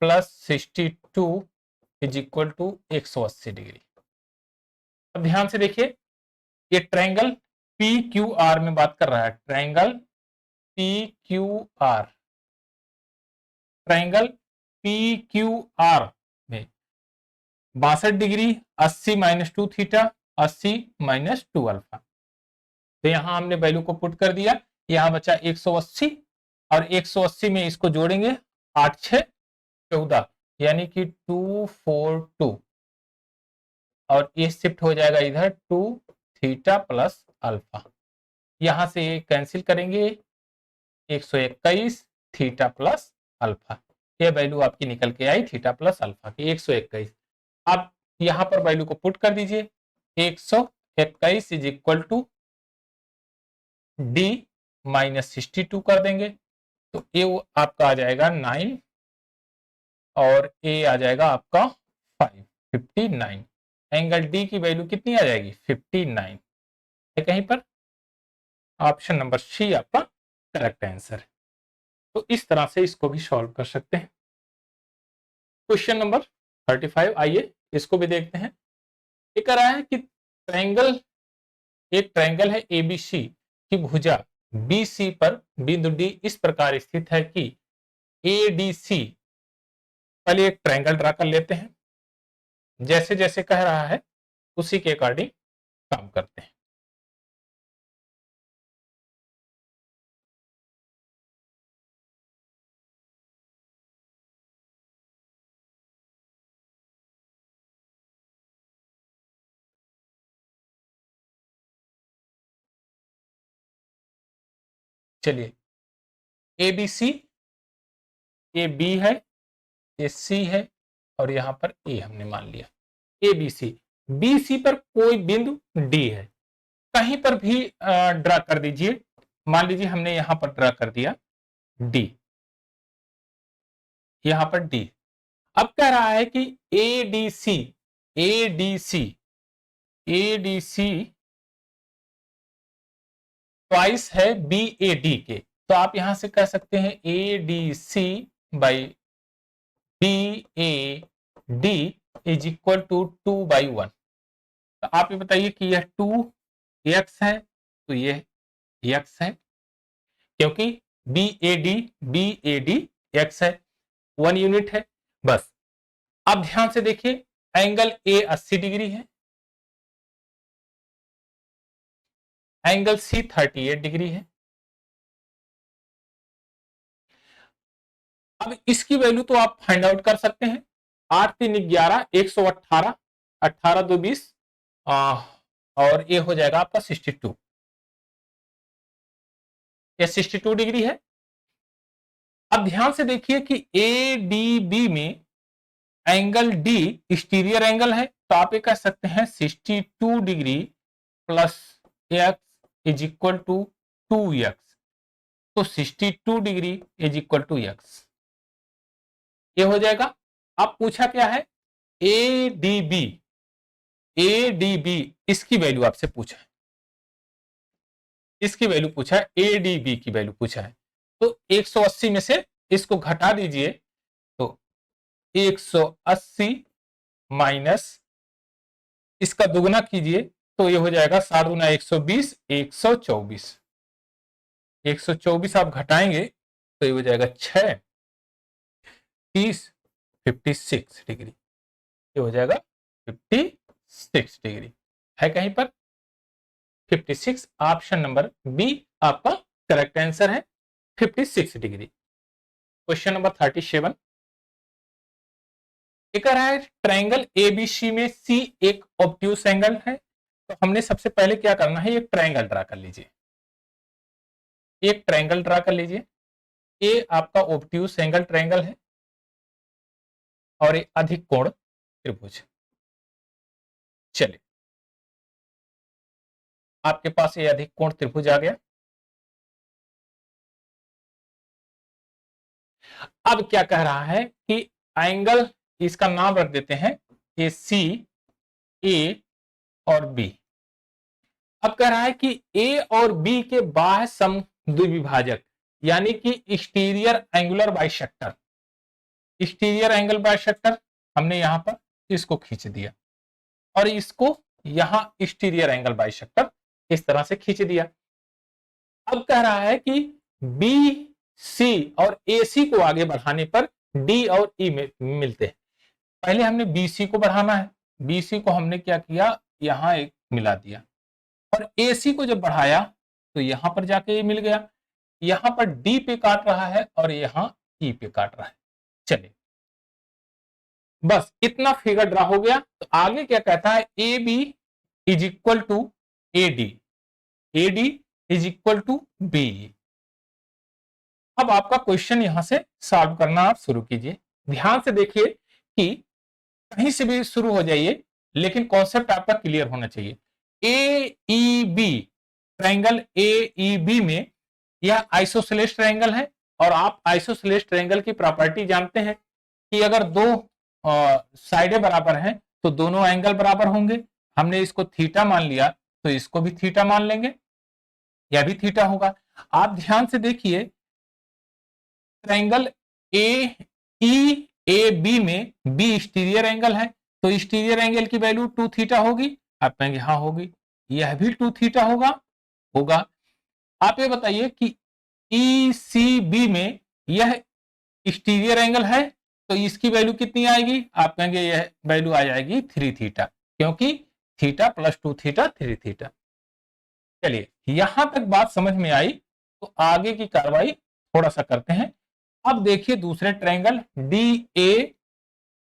plus 62 is equal to 180 degree. अब ध्यान से देखिए, ये ट्रायंगल पी क्यू आर में बात कर रहा है। Triangle P Q are, triangle P Q R में 62 degree 80 minus 2 theta 80 minus 2 alpha. तो यहां हमने वैल्यू को पुट कर दिया, यहां बचा 180 और 180 में इसको जोड़ेंगे 8 6 14 यानी कि 242 और ये शिफ्ट हो जाएगा इधर 2 थीटा प्लस अल्फा। यहां से ये कैंसिल करेंगे 121 थीटा प्लस अल्फा। ये वैल्यू आपकी निकल के आई थीटा प्लस अल्फा की 121। आप यहां पर वैल्यू को पुट कर दीजिए, 121 is equal to D minus 62 कर देंगे, तो ये आपका आ जाएगा 9 और ए आ जाएगा आपका 5 59। एंगल डी की वैल्यू कितनी आ जाएगी 59 है कहीं पर। ऑप्शन नंबर सी आपका करेक्ट आंसर है। तो इस तरह से इसको भी सॉल्व कर सकते हैं। क्वेश्चन नंबर 35, आइए इसको भी देखते हैं। ये कह रहा है कि ट्रायंगल, एक ट्रायंगल है एबीसी की भुजा बीसी पर बिंदु डी इस प्रकार स्थित है कि एडीसी, पहले एक ट्रायंगल ड्रा कर लेते हैं। जैसे जैसे कह रहा है उसी के अकॉर्डिंग काम करते हैं। चलिए, ए बी सी, ये बी है, ये सी है और यहां पर ए हमने मान लिया। ए बी सी, बी सी पर कोई बिंदु डी है, कहीं पर भी ड्रा कर दीजिए। मान लीजिए हमने यहां पर ड्रा कर दिया डी, यहां पर डी। अब कह रहा है कि एडीसी, एडीसी, एडीसी ट्वाइस है बी ए डी के, तो आप यहां से कह सकते हैं A D C by B A D is equal to 2/1। तो आप ये बताइए कि यह 2 एक्स है तो यह एक्स है, क्योंकि बी ए डी एक्स है, 1 यूनिट है बस। अब ध्यान से देखिए, एंगल ए 80 डिग्री है, एंगल सी 38 डिग्री है। अब इसकी वैल्यू तो आप फाइंड आउट कर सकते हैं। 8 3 11 118, 18 2 20 और ये हो जाएगा आपका 62। ये 62 डिग्री है। अब ध्यान से देखिए कि ए डी बी में एंगल डी एक्सटीरियर एंगल है, तो आप ये कह सकते हैं 62 degree plus X is equal to 2x। तो 62 degree is equal to X, ये हो जाएगा। अब पूछा क्या है, A D B, A D B इसकी वैल्यू आपसे पूछा है, इसकी वैल्यू पूछा है, ए डी बी की वैल्यू पूछा है। तो 180 में से इसको घटा दीजिए, तो 180 माइनस इसका दुगना कीजिए, तो ये हो जाएगा 7 गुना 120, 124। 124 आप घटाएंगे तो ये हो जाएगा 6, 30, 56 डिग्री। ये हो जाएगा 56 डिग्री। है कहीं पर 56, ऑप्शन नंबर बी आपका करेक्ट आंसर है, 56 डिग्री। क्वेश्चन नंबर 37 एक रहा है ट्रायंगल एबीसी में सी एक ऑब्ट्यूस एंगल है। तो हमने सबसे पहले क्या करना है, एक ट्रायंगल ड्रा कर लीजिए, एक ट्रायंगल ड्रा कर लीजिए। ए आपका ऑब्ट्यूस एंगल ट्रायंगल है और ये अधिक कोण त्रिभुज। चलिए, आपके पास ये अधिक कोण त्रिभुज आ गया। अब क्या कह रहा है कि एंगल, इसका नाम रख देते हैं ये सी, ए और बी। अब कह रहा है कि ए और बी के बाह्य समद्विभाजक यानी कि exterior angular bisector, exterior angle bisector हमने यहां पर इसको खींच दिया और इसको यहां एक्सटीरियर एंगल बाइसेक्टर इस तरह से खींच दिया। अब कह रहा है कि बी सी और ए सी को आगे बढ़ाने पर डी और ई में मिलते हैं। पहले हमने बी सी को बढ़ाना है, बी सी को हमने क्या किया, यहां एक मिला दिया और ए सी को जब बढ़ाया तो यहां पर जाके ये मिल गया। यहां पर डी पे काट रहा है और यहां ई पे काट रहा है। चलिए, बस इतना फिगर ड्रा हो गया। तो आगे क्या कहता है, A B is equal to A D, A D is equal to B. अब आपका क्वेश्चन यहां से सॉल्व करना आप शुरू कीजिए। ध्यान से देखिए कि कहीं से भी शुरू हो जाइए, लेकिन कॉन्सेप्ट आपका क्लियर होना चाहिए। A E B triangle A E B में यह आइसोसेलेस ट्रायंगल है और आप आइसोसेलेस ट्रायंगल की प्रॉपर्टी जानते हैं कि अगर दो साइडें बराबर हैं तो दोनों एंगल बराबर होंगे। हमने इसको थीटा मान लिया तो इसको भी थीटा मान लेंगे, यह भी थीटा होगा। आप ध्यान से देखिए, triangle A E A B में बी एक्सटीरियर एंगल है तो एक्सटीरियर एंगल की वैल्यू 2 थीटा होगी। आप कहेंगे हाँ होगी, यह भी 2 थीटा होगा, होगा। आप ये बताइए कि ई सी बी में यह एक्सटीरियर एंगल है तो इसकी वैल्यू कितनी आएगी, आप कहेंगे यह वैल्यू आ जाएगी 3 थीटा, क्योंकि थीटा प्लस 2 थीटा 3 थीटा। चलिए, यहां तक बात समझ में आई तो आगे की कार्रवाई थोड़ा सा करते हैं। अब देखिए दूसरे ट्रायंगल डी ए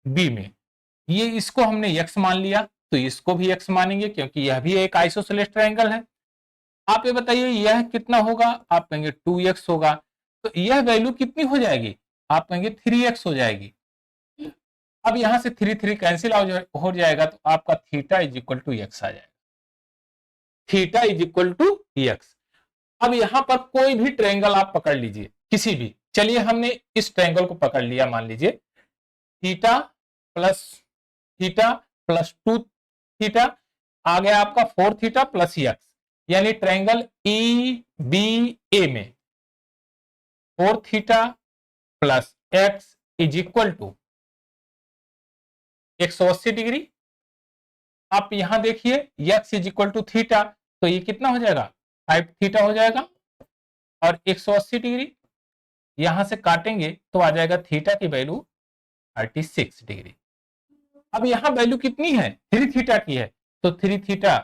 बी में, ये इसको हमने x मान लिया तो इसको भी x मानेंगे क्योंकि यह भी एक आइसोसेलेस ट्रायंगल है। आप ये बताइए यह कितना होगा, आप कहेंगे 2x होगा, तो यह वैल्यू कितनी हो जाएगी, आप कहेंगे 3x हो जाएगी। अब यहां से 3 3 कैंसिल हो जाएगा तो आपका theta is equal to x आ जाएगा, theta is equal to x। अब यहां पर कोई भी ट्रायंगल आप पकड़ लीजिए, किसी भी, चलिए हमने इस ट्रायंगल को पकड़ लिया, मान लीजिए थीटा प्लस 2 थीटा आ गया आपका 4 थीटा प्लस एक्स, यानी ट्रायंगल ई बी ए में 4 theta plus X is equal to 180 degree. आप यहां देखिए X is equal to theta तो ये कितना हो जाएगा, 5 थीटा हो जाएगा और 180 डिग्री यहां से काटेंगे तो आ जाएगा थीटा की वैल्यू 36 डिग्री। अब यहां वैल्यू कितनी है, 3 थीटा की है तो 3 थीटा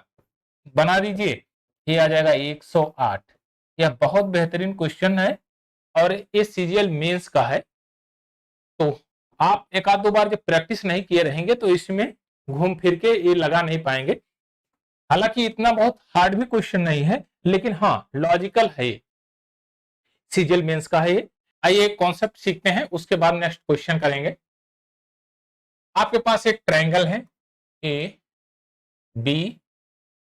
बना दीजिए, ये आ जाएगा 108। यह बहुत बेहतरीन क्वेश्चन है और ये सीजीएल मेंस का है, तो आप एक आध दो बार जब प्रैक्टिस नहीं किए रहेंगे तो इसमें घूम फिर के ये लगा नहीं पाएंगे। हालांकि इतना बहुत हार्ड भी क्वेश्चन नहीं है, लेकिन हाँ लॉजिकल है, सीजीएल मेंस का है ये। आइए कॉन्सेप्ट सीखते हैं, उसके बाद नेक्स्ट क्वेश्चन करेंगे। आपके पास एक ट्रायंगल है A B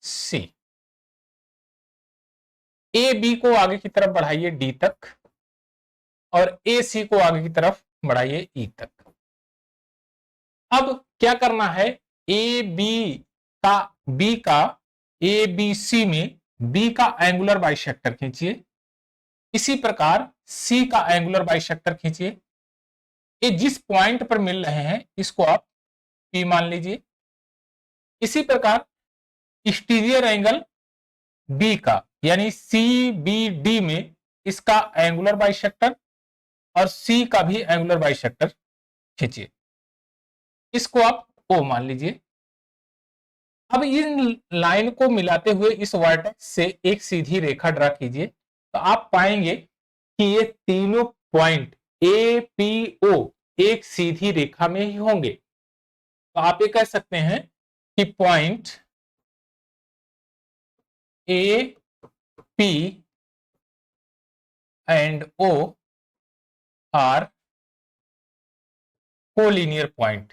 C, A B को आगे की तरफ बढ़ाइए डी तक और ए सी को आगे की तरफ बढ़ाइए ई तक। अब क्या करना है, ए बी का ए बी सी में बी का एंगुलर बाइसेक्टर खींचिए, इसी प्रकार सी का एंगुलर बाइसेक्टर खींचिए। ये जिस पॉइंट पर मिल रहे हैं इसको आप पी मान लीजिए। इसी प्रकार एक्सटीरियर एंगल बी का यानी सी बी डी में इसका एंगुलर बाइसेक्टर और सी का भी एंगुलर बाइसेक्टर खींचिए, इसको आप ओ मान लीजिए। अब इन लाइन को मिलाते हुए इस वर्टेक्स से एक सीधी रेखा ड्रा कीजिए, तो आप पाएंगे कि ये तीनों पॉइंट ए पी ओ एक सीधी रेखा में ही होंगे। तो आप ये कह सकते हैं कि point A P and O are collinear point.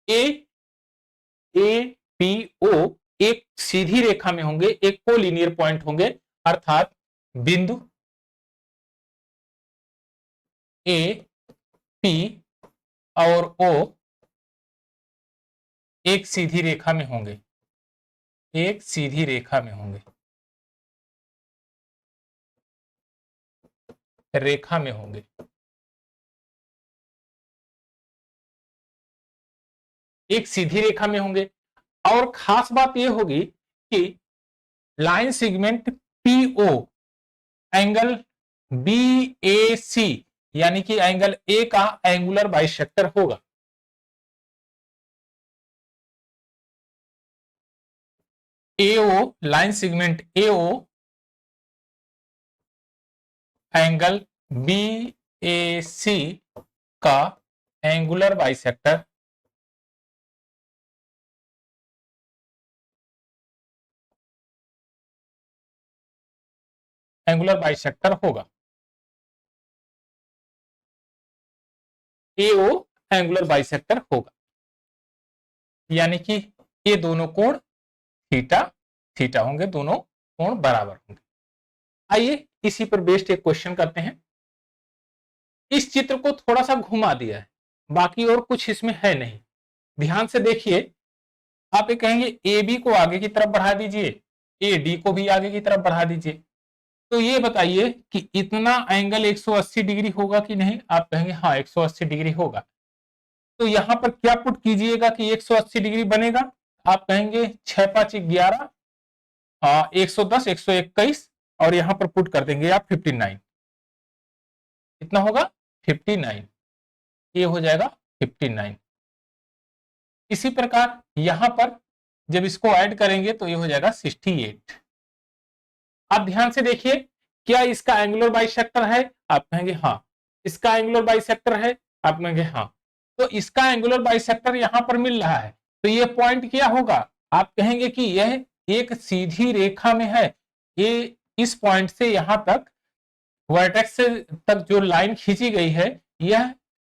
A P O एक सीधी रेखा में होंगे, एक कोलिनियर पॉइंट होंगे, अर्थात बिंदु ए पी और ओ एक सीधी रेखा में होंगे, एक सीधी रेखा में होंगे, रेखा में होंगे। एक सीधी रेखा में होंगे। और खास बात यह होगी कि line segment PO angle B A C यानी कि एंगल ए का एंगुलर बाइसेक्टर होगा। AO line segment AO angle B A C का एंगुलर बाइसेक्टर होगा। एओ एंगुलर बाइसेक्टर होगा, यानी कि ये दोनों कोण थीटा थीटा होंगे, दोनों कोण बराबर होंगे। आइए इसी पर बेस्ड एक क्वेश्चन करते हैं। इस चित्र को थोड़ा सा घुमा दिया है, बाकी और कुछ इसमें है नहीं। ध्यान से देखिए, आप ये कहेंगे ए बी को आगे की तरफ बढ़ा दीजिए, ए डी को भी आगे की तरफ बढ़ा दीजिए। तो ये बताइए कि इतना एंगल 180 डिग्री होगा कि नहीं? आप कहेंगे हाँ 180 डिग्री होगा। तो यहां पर क्या पुट कीजिएगा कि 180 डिग्री बनेगा? आप कहेंगे 6 5 11, 110 121 और यहां पर पुट कर देंगे आप 59। कितना होगा? 59। ये हो जाएगा 59। इसी प्रकार यहां पर जब इसको ऐड करेंगे तो ये हो जाएगा 68। आप ध्यान से देखिए, क्या इसका एंगुलर बाइसेक्टर है? आप कहेंगे हाँ। इसका एंगुलर बाइसेक्टर है? आप कहेंगे हाँ। तो इसका एंगुलर बाइसेक्टर यहां पर मिल रहा है, तो ये पॉइंट क्या होगा? आप कहेंगे कि यह एक सीधी रेखा में है। ये इस पॉइंट से यहां तक वर्टेक्स तक जो लाइन खींची गई है, यह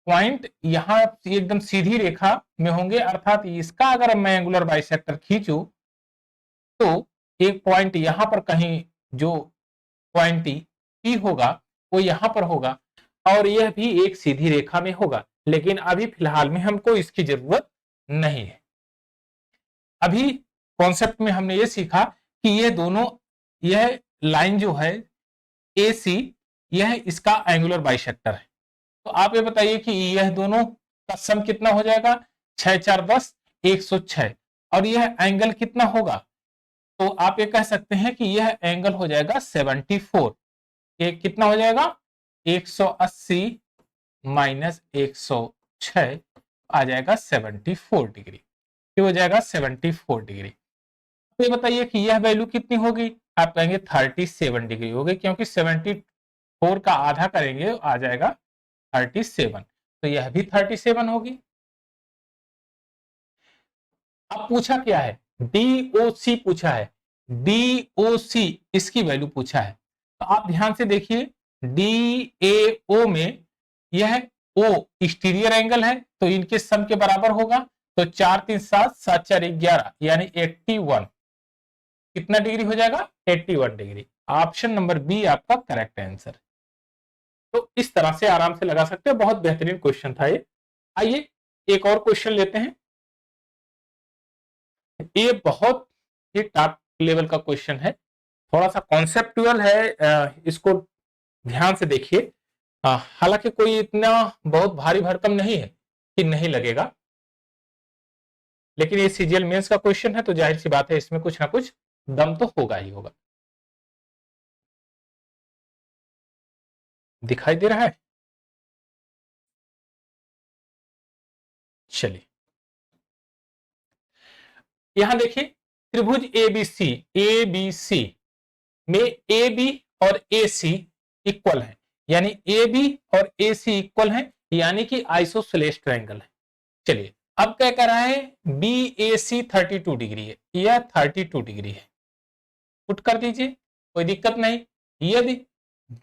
पॉइंट यहां एकदम सीधी रेखा में होंगे, अर्थात इसका अगर मैं एंगुलर बाइसेक्टर खींचूं तो एक पॉइंट यहां पर कहीं जो पॉइंट पी होगा वो यहां पर होगा और यह भी एक सीधी रेखा में होगा। लेकिन अभी फिलहाल में हमको इसकी जरूरत नहीं है। अभी कॉन्सेप्ट में हमने ये सीखा कि ये दोनों, यह लाइन जो है ए सी, यह इसका एंगुलर बाइसेक्टर है। तो आप ये बताइए कि यह दोनों का सम कितना हो जाएगा? 6 4 10 106। और यह एंगल कितना होगा? तो आप ये कह सकते हैं कि यह एंगल हो जाएगा 74। ये कितना हो जाएगा? 180 माइनस 106 आ जाएगा 74 डिग्री। ये हो जाएगा 74 डिग्री। तो ये बताइए कि यह वैल्यू कितनी होगी? आप कहेंगे 37 डिग्री होगी, क्योंकि 74 का आधा करेंगे आ जाएगा 37। तो यह भी 37 होगी। अब पूछा क्या है? DOC पूछा है। DOC इसकी वैल्यू पूछा है। तो आप ध्यान से देखिए, DAO में यह O एक्सटीरियर एंगल है, तो इनके सम के बराबर होगा। तो 4 3 7 7 4 11 यानी 81। कितना डिग्री हो जाएगा? 81 डिग्री। ऑप्शन नंबर बी आपका करेक्ट आंसर। तो इस तरह से आराम से लगा सकते हैं। बहुत बेहतरीन क्वेश्चन था ये। आइए एक और क्वेश्चन लेते हैं। ये बहुत ही टॉप लेवल का क्वेश्चन है, थोड़ा सा कॉन्सेप्टुअल है, इसको ध्यान से देखिए। हालांकि कोई इतना बहुत भारी भरकम नहीं है कि नहीं लगेगा, लेकिन ये सीजीएल मेंस का क्वेश्चन है तो जाहिर सी बात है इसमें कुछ ना कुछ दम तो होगा ही होगा। दिखाई दे रहा है? चलिए यहां देखिए, त्रिभुज एबीसी में ए बी और ए सी इक्वल है, यानी ए बी और ए सी इक्वल है, यानी कि आइसोसेलेस ट्रायंगल है। चलिए अब क्या कर रहा है, बी ए सी 32 डिग्री है, यह 32 डिग्री है, पुट कर दीजिए, कोई दिक्कत नहीं। यदि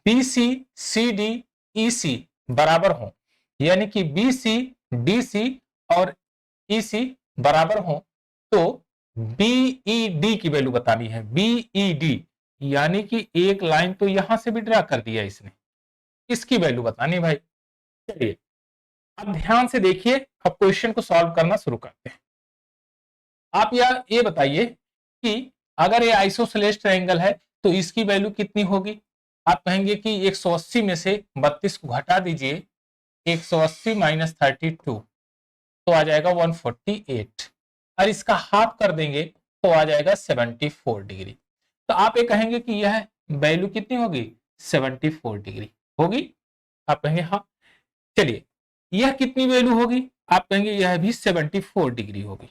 B C C D E सी बराबर हो, यानी कि बी सी डी सी और ई सी बराबर हो, तो बीई डी की वैल्यू बतानी है। बीई डी यानी कि एक लाइन तो यहां से भी ड्रा कर दिया इसने, इसकी वैल्यू बतानी भाई। चलिए अब ध्यान से देखिए, अब क्वेश्चन को सॉल्व करना शुरू करते हैं। आप ये बताइए कि अगर ये आइसोसेलेस ट्रायंगल है तो इसकी वैल्यू कितनी होगी। आप कहेंगे कि 180 में से 32 को घटा दीजिए, 180 माइनस 32 तो आ जाएगा 148, और इसका हाफ कर देंगे तो आ जाएगा 74 डिग्री। तो आप ये कहेंगे कि यह वैल्यू कितनी होगी, 74 डिग्री होगी। आप कहेंगे हाँ। चलिए यह कितनी वैल्यू होगी, आप कहेंगे यह भी 74 डिग्री होगी।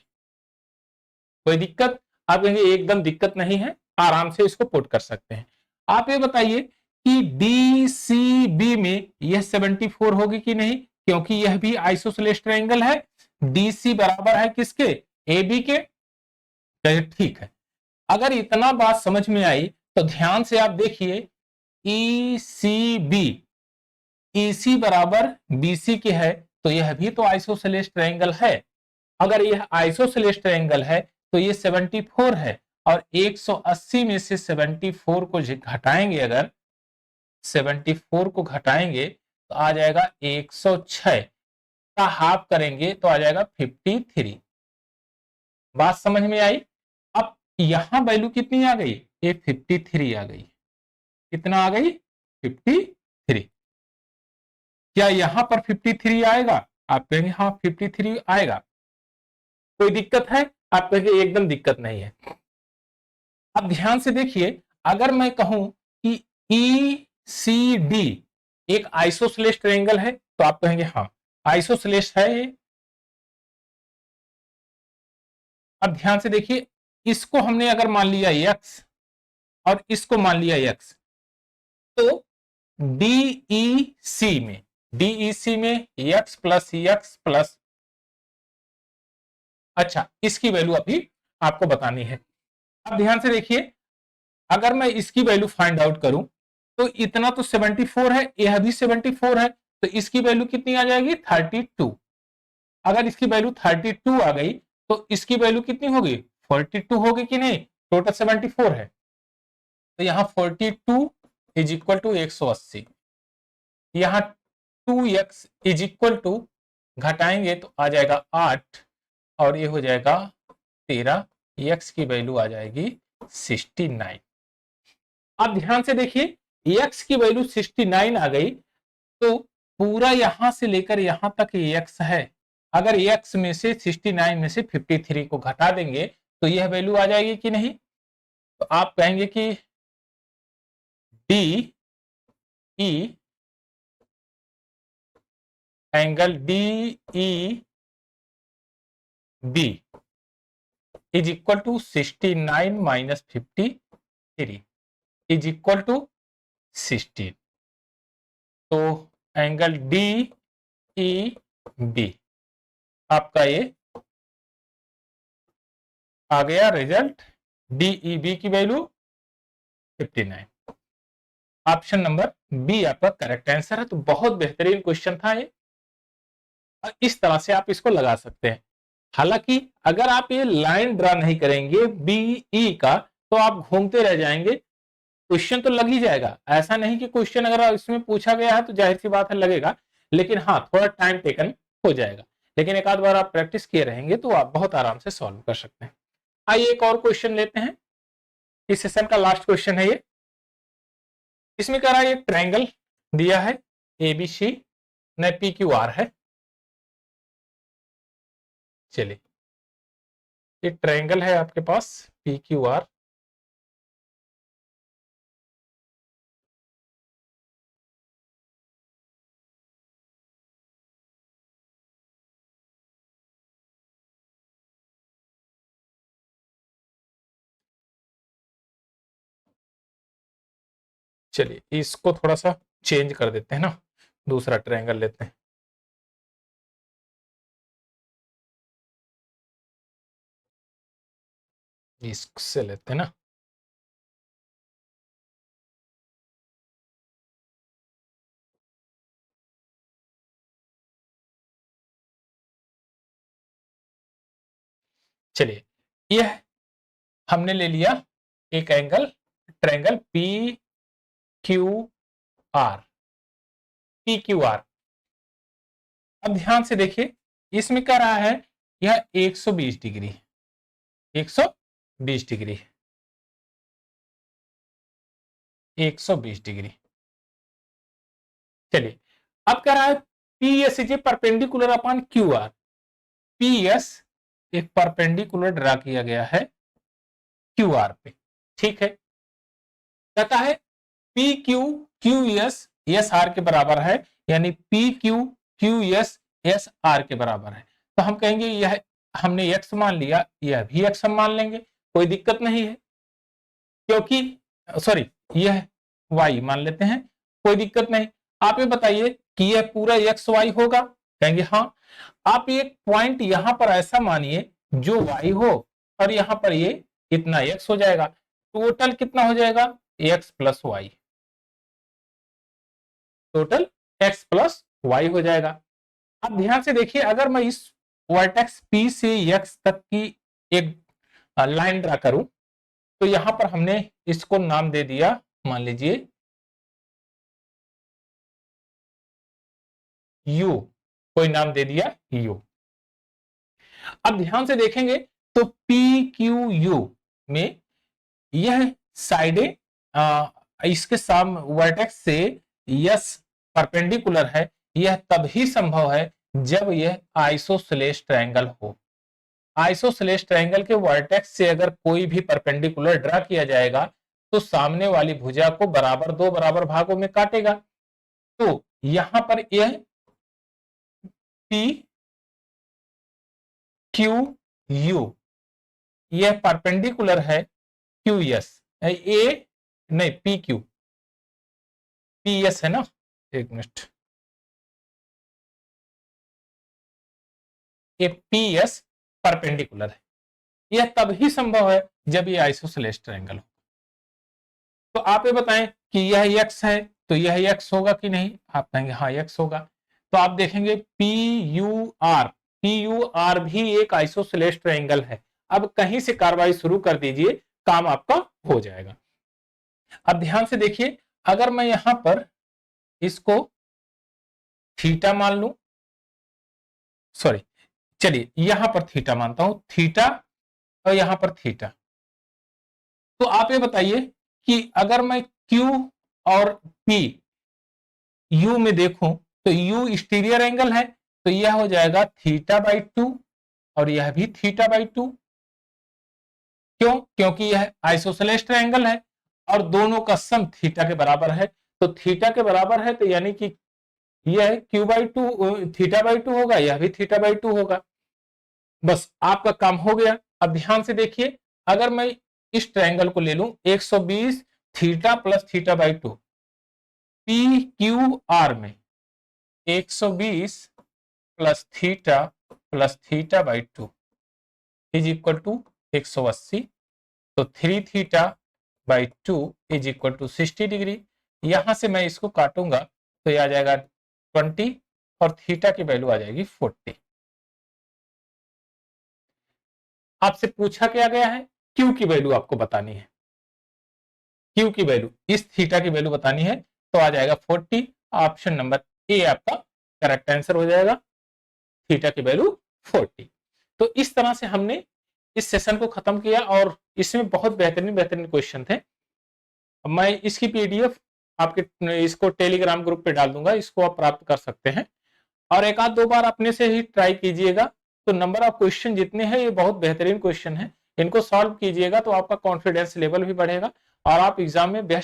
कोई दिक्कत? आप कहेंगे एकदम दिक्कत नहीं है, आराम से इसको पुट कर सकते हैं। आप ये बताइए कि डी सी बी में यह 74 होगी कि नहीं, क्योंकि यह भी आइसोसेलेस ट्रायंगल है। डी सी बराबर है किसके, ए बी के। ठीक है, अगर इतना बात समझ में आई तो ध्यान से आप देखिए, ई सी बी, ई सी बराबर बी सी के है, तो यह भी तो आइसोसेलेस ट्रायंगल है। अगर यह आइसोसेलेस ट्रायंगल है तो ये 74 है, और 180 में से 74 को घटाएंगे, अगर 74 को घटाएंगे तो आ जाएगा 106 का हाफ करेंगे तो आ जाएगा 53। बात समझ में आई? अब यहां वैल्यू कितनी आ गई, ये 53 आ गई। कितना आ गई, 53। क्या यहां पर 53 आएगा, आप कहेंगे हाँ 53 आएगा। कोई दिक्कत है, आप कहेंगे एकदम दिक्कत नहीं है। अब ध्यान से देखिए, अगर मैं कहूं कि ई सी डी एक आइसोसेलेस ट्रायंगल है, तो आप कहेंगे हाँ आइसोसेलेस है ये। अब ध्यान से देखिए, इसको हमने अगर मान लिया एक्स और इसको मान लिया एक्स, तो डीईसी में एक्स प्लस, अच्छा इसकी वैल्यू अभी आपको बतानी है। अब ध्यान से देखिए, अगर मैं इसकी वैल्यू फाइंड आउट करूं तो इतना तो 74 है, यह भी 74 है, तो इसकी वैल्यू कितनी आ जाएगी, 32। अगर इसकी वैल्यू 32 आ गई तो इसकी वैल्यू कितनी होगी, 42 होगी कि नहीं, टोटल 74 है, तो यहां 42 इज इक्वल टू 180, यहां 2x इज इक्वल टू घटाएंगे तो आ जाएगा 8, और ये हो जाएगा 13, x की वैल्यू आ जाएगी 69। अब ध्यान से देखिए, x की वैल्यू 69 आ गई, तो पूरा यहां से लेकर यहां तक x है। अगर x में से 69 में से 53 को घटा देंगे तो यह वैल्यू आ जाएगी कि नहीं। तो आप कहेंगे कि D E angle D E B is equal to 69 minus 53 is equal to 16। तो एंगल डी ई बी आपका ये आ गया रिजल्ट, डीई बी की वैल्यू 59। ऑप्शन नंबर बी आपका करेक्ट आंसर है। तो बहुत बेहतरीन क्वेश्चन था ये, और इस तरह से आप इसको लगा सकते हैं। हालांकि अगर आप ये लाइन ड्रा नहीं करेंगे बीई का तो आप घूमते रह जाएंगे, क्वेश्चन तो लग ही जाएगा, ऐसा नहीं कि क्वेश्चन अगर इसमें पूछा गया है तो जाहिर सी बात है लगेगा, लेकिन हाँ थोड़ा टाइम टेकन हो जाएगा, लेकिन एक आध बार आप प्रैक्टिस किए रहेंगे तो आप बहुत आराम से सॉल्व कर सकते हैं। आइए एक और क्वेश्चन लेते हैं, इस सेशन का लास्ट क्वेश्चन है ये। इसमें कह रहा है एक ट्रायंगल दिया है एबीसी, न पी क्यू आर है। चलिए ये ट्रायंगल है आपके पास पी क्यू आर, चलिए इसको थोड़ा सा चेंज कर देते हैं ना, दूसरा ट्रायंगल लेते हैं। इससे लेते हैं ना, चलिए यह हमने ले लिया एक angle, triangle P Q R, P Q are. अब ध्यान से देखिए, इसमें क्या रहा है, यह 120 डिग्री, 120 डिग्री, 120 डिग्री। चलिए अब कह रहा है P S is a perpendicular upon Q R. P S एक परपेंडिकुलर ड्रा किया गया है क्यू आर पे, ठीक है। कहता है P Q Q S S R के बराबर है, यानी P Q Q S S R के बराबर है। तो हम कहेंगे यह हमने एक्स मान लिया, यह भी एक्स हम मान लेंगे, कोई दिक्कत नहीं है, क्योंकि सॉरी यह वाई मान लेते हैं, कोई दिक्कत नहीं। आप ये बताइए कि यह पूरा एक्स वाई होगा, कहेंगे हाँ। आप एक पॉइंट यहां पर ऐसा मानिए जो वाई हो, और यहां पर ये कितना एक्स हो जाएगा, टोटल कितना हो जाएगा X plus Y, total X plus Y हो जाएगा। अब ध्यान से देखिए, अगर मैं इस वर्टेक्स पी से एक्स तक की एक लाइन ड्रा करूं, तो यहां पर हमने इसको नाम दे दिया, मान लीजिए यू, कोई नाम दे दिया यू। अब ध्यान से देखेंगे तो पी क्यू यू में यह साइडें इसके साम वर्टेक्स से यस परपेंडिकुलर है, यह तभी संभव है जब यह आइसोसेलेस ट्रायंगल हो। आइसोसेलेस ट्रायंगल के वर्टेक्स से अगर कोई भी परपेंडिकुलर ड्रा किया जाएगा तो सामने वाली भुजा को बराबर दो बराबर भागों में काटेगा। तो यहां पर यह पी क्यू यू यह परपेंडिकुलर है क्यू एस, ए नहीं पी क्यू, पी एस है ना, एक मिनट, ये पी एस परपेंडिकुलर है। यह तभी संभव है जब ये आइसोसेलेस ट्रायंगल हो। तो आप ये बताएं कि यह एक्स है तो यह एक्स होगा कि नहीं, आप कहेंगे हाँ एक्स होगा। तो आप देखेंगे पी यू आर भी एक आइसोसेलेस ट्रायंगल है। अब कहीं से कार्रवाई शुरू कर दीजिए, काम आपका हो जाएगा। अब ध्यान से देखिए, अगर मैं यहां पर इसको थीटा मान लूं, सॉरी चलिए यहां पर थीटा मानता हूं, थीटा और यहां पर थीटा। तो आप ये बताइए कि अगर मैं क्यू और पी यू में देखूं तो यू एक्सटीरियर एंगल है, तो यह हो जाएगा थीटा बाई टू, और यह भी थीटा बाई टू। क्यों, क्योंकि यह आइसोसेलेस ट्रायंगल है और दोनों का सम थीटा के बराबर है। तो थीटा के बराबर है तो यानी कि यह Q by two theta by to होगा, यह भी थीटा बाई टू होगा। बस आपका काम हो गया। अब ध्यान से देखिए, अगर मैं इस ट्रायंगल को ले लूं 120 theta plus theta by two, P Q R में 120 plus theta by two is equal to 180। तो 3 theta by two is equal to 60 degree. यहां से मैं इसको काटूंगा तो यह आ जाएगा 20 और थीटा की वैल्यू आ जाएगी 40। आपसे पूछा क्या गया है, क्यू की वैल्यू आपको बतानी है। क्यू की वैल्यू, इस थीटा की वैल्यू बतानी है, तो आ जाएगा 40। ऑप्शन नंबर ए आपका करेक्ट आंसर हो जाएगा, थीटा की वैल्यू 40। तो इस तरह से हमने इस सेशन को खत्म किया और इसमें बहुत बेहतरीन बेहतरीन क्वेश्चन थे। मैं इसकी पीडीएफ आपके इसको टेलीग्राम ग्रुप पे डाल दूंगा, इसको आप प्राप्त कर सकते हैं और एक आध दो बार अपने से ही ट्राई कीजिएगा। तो नंबर ऑफ क्वेश्चन जितने हैं ये बहुत बेहतरीन क्वेश्चन है, इनको सॉल्व कीजिएगा तो आपका कॉन्फिडेंस लेवल भी बढ़ेगा और आप एग्जाम में बेस्ट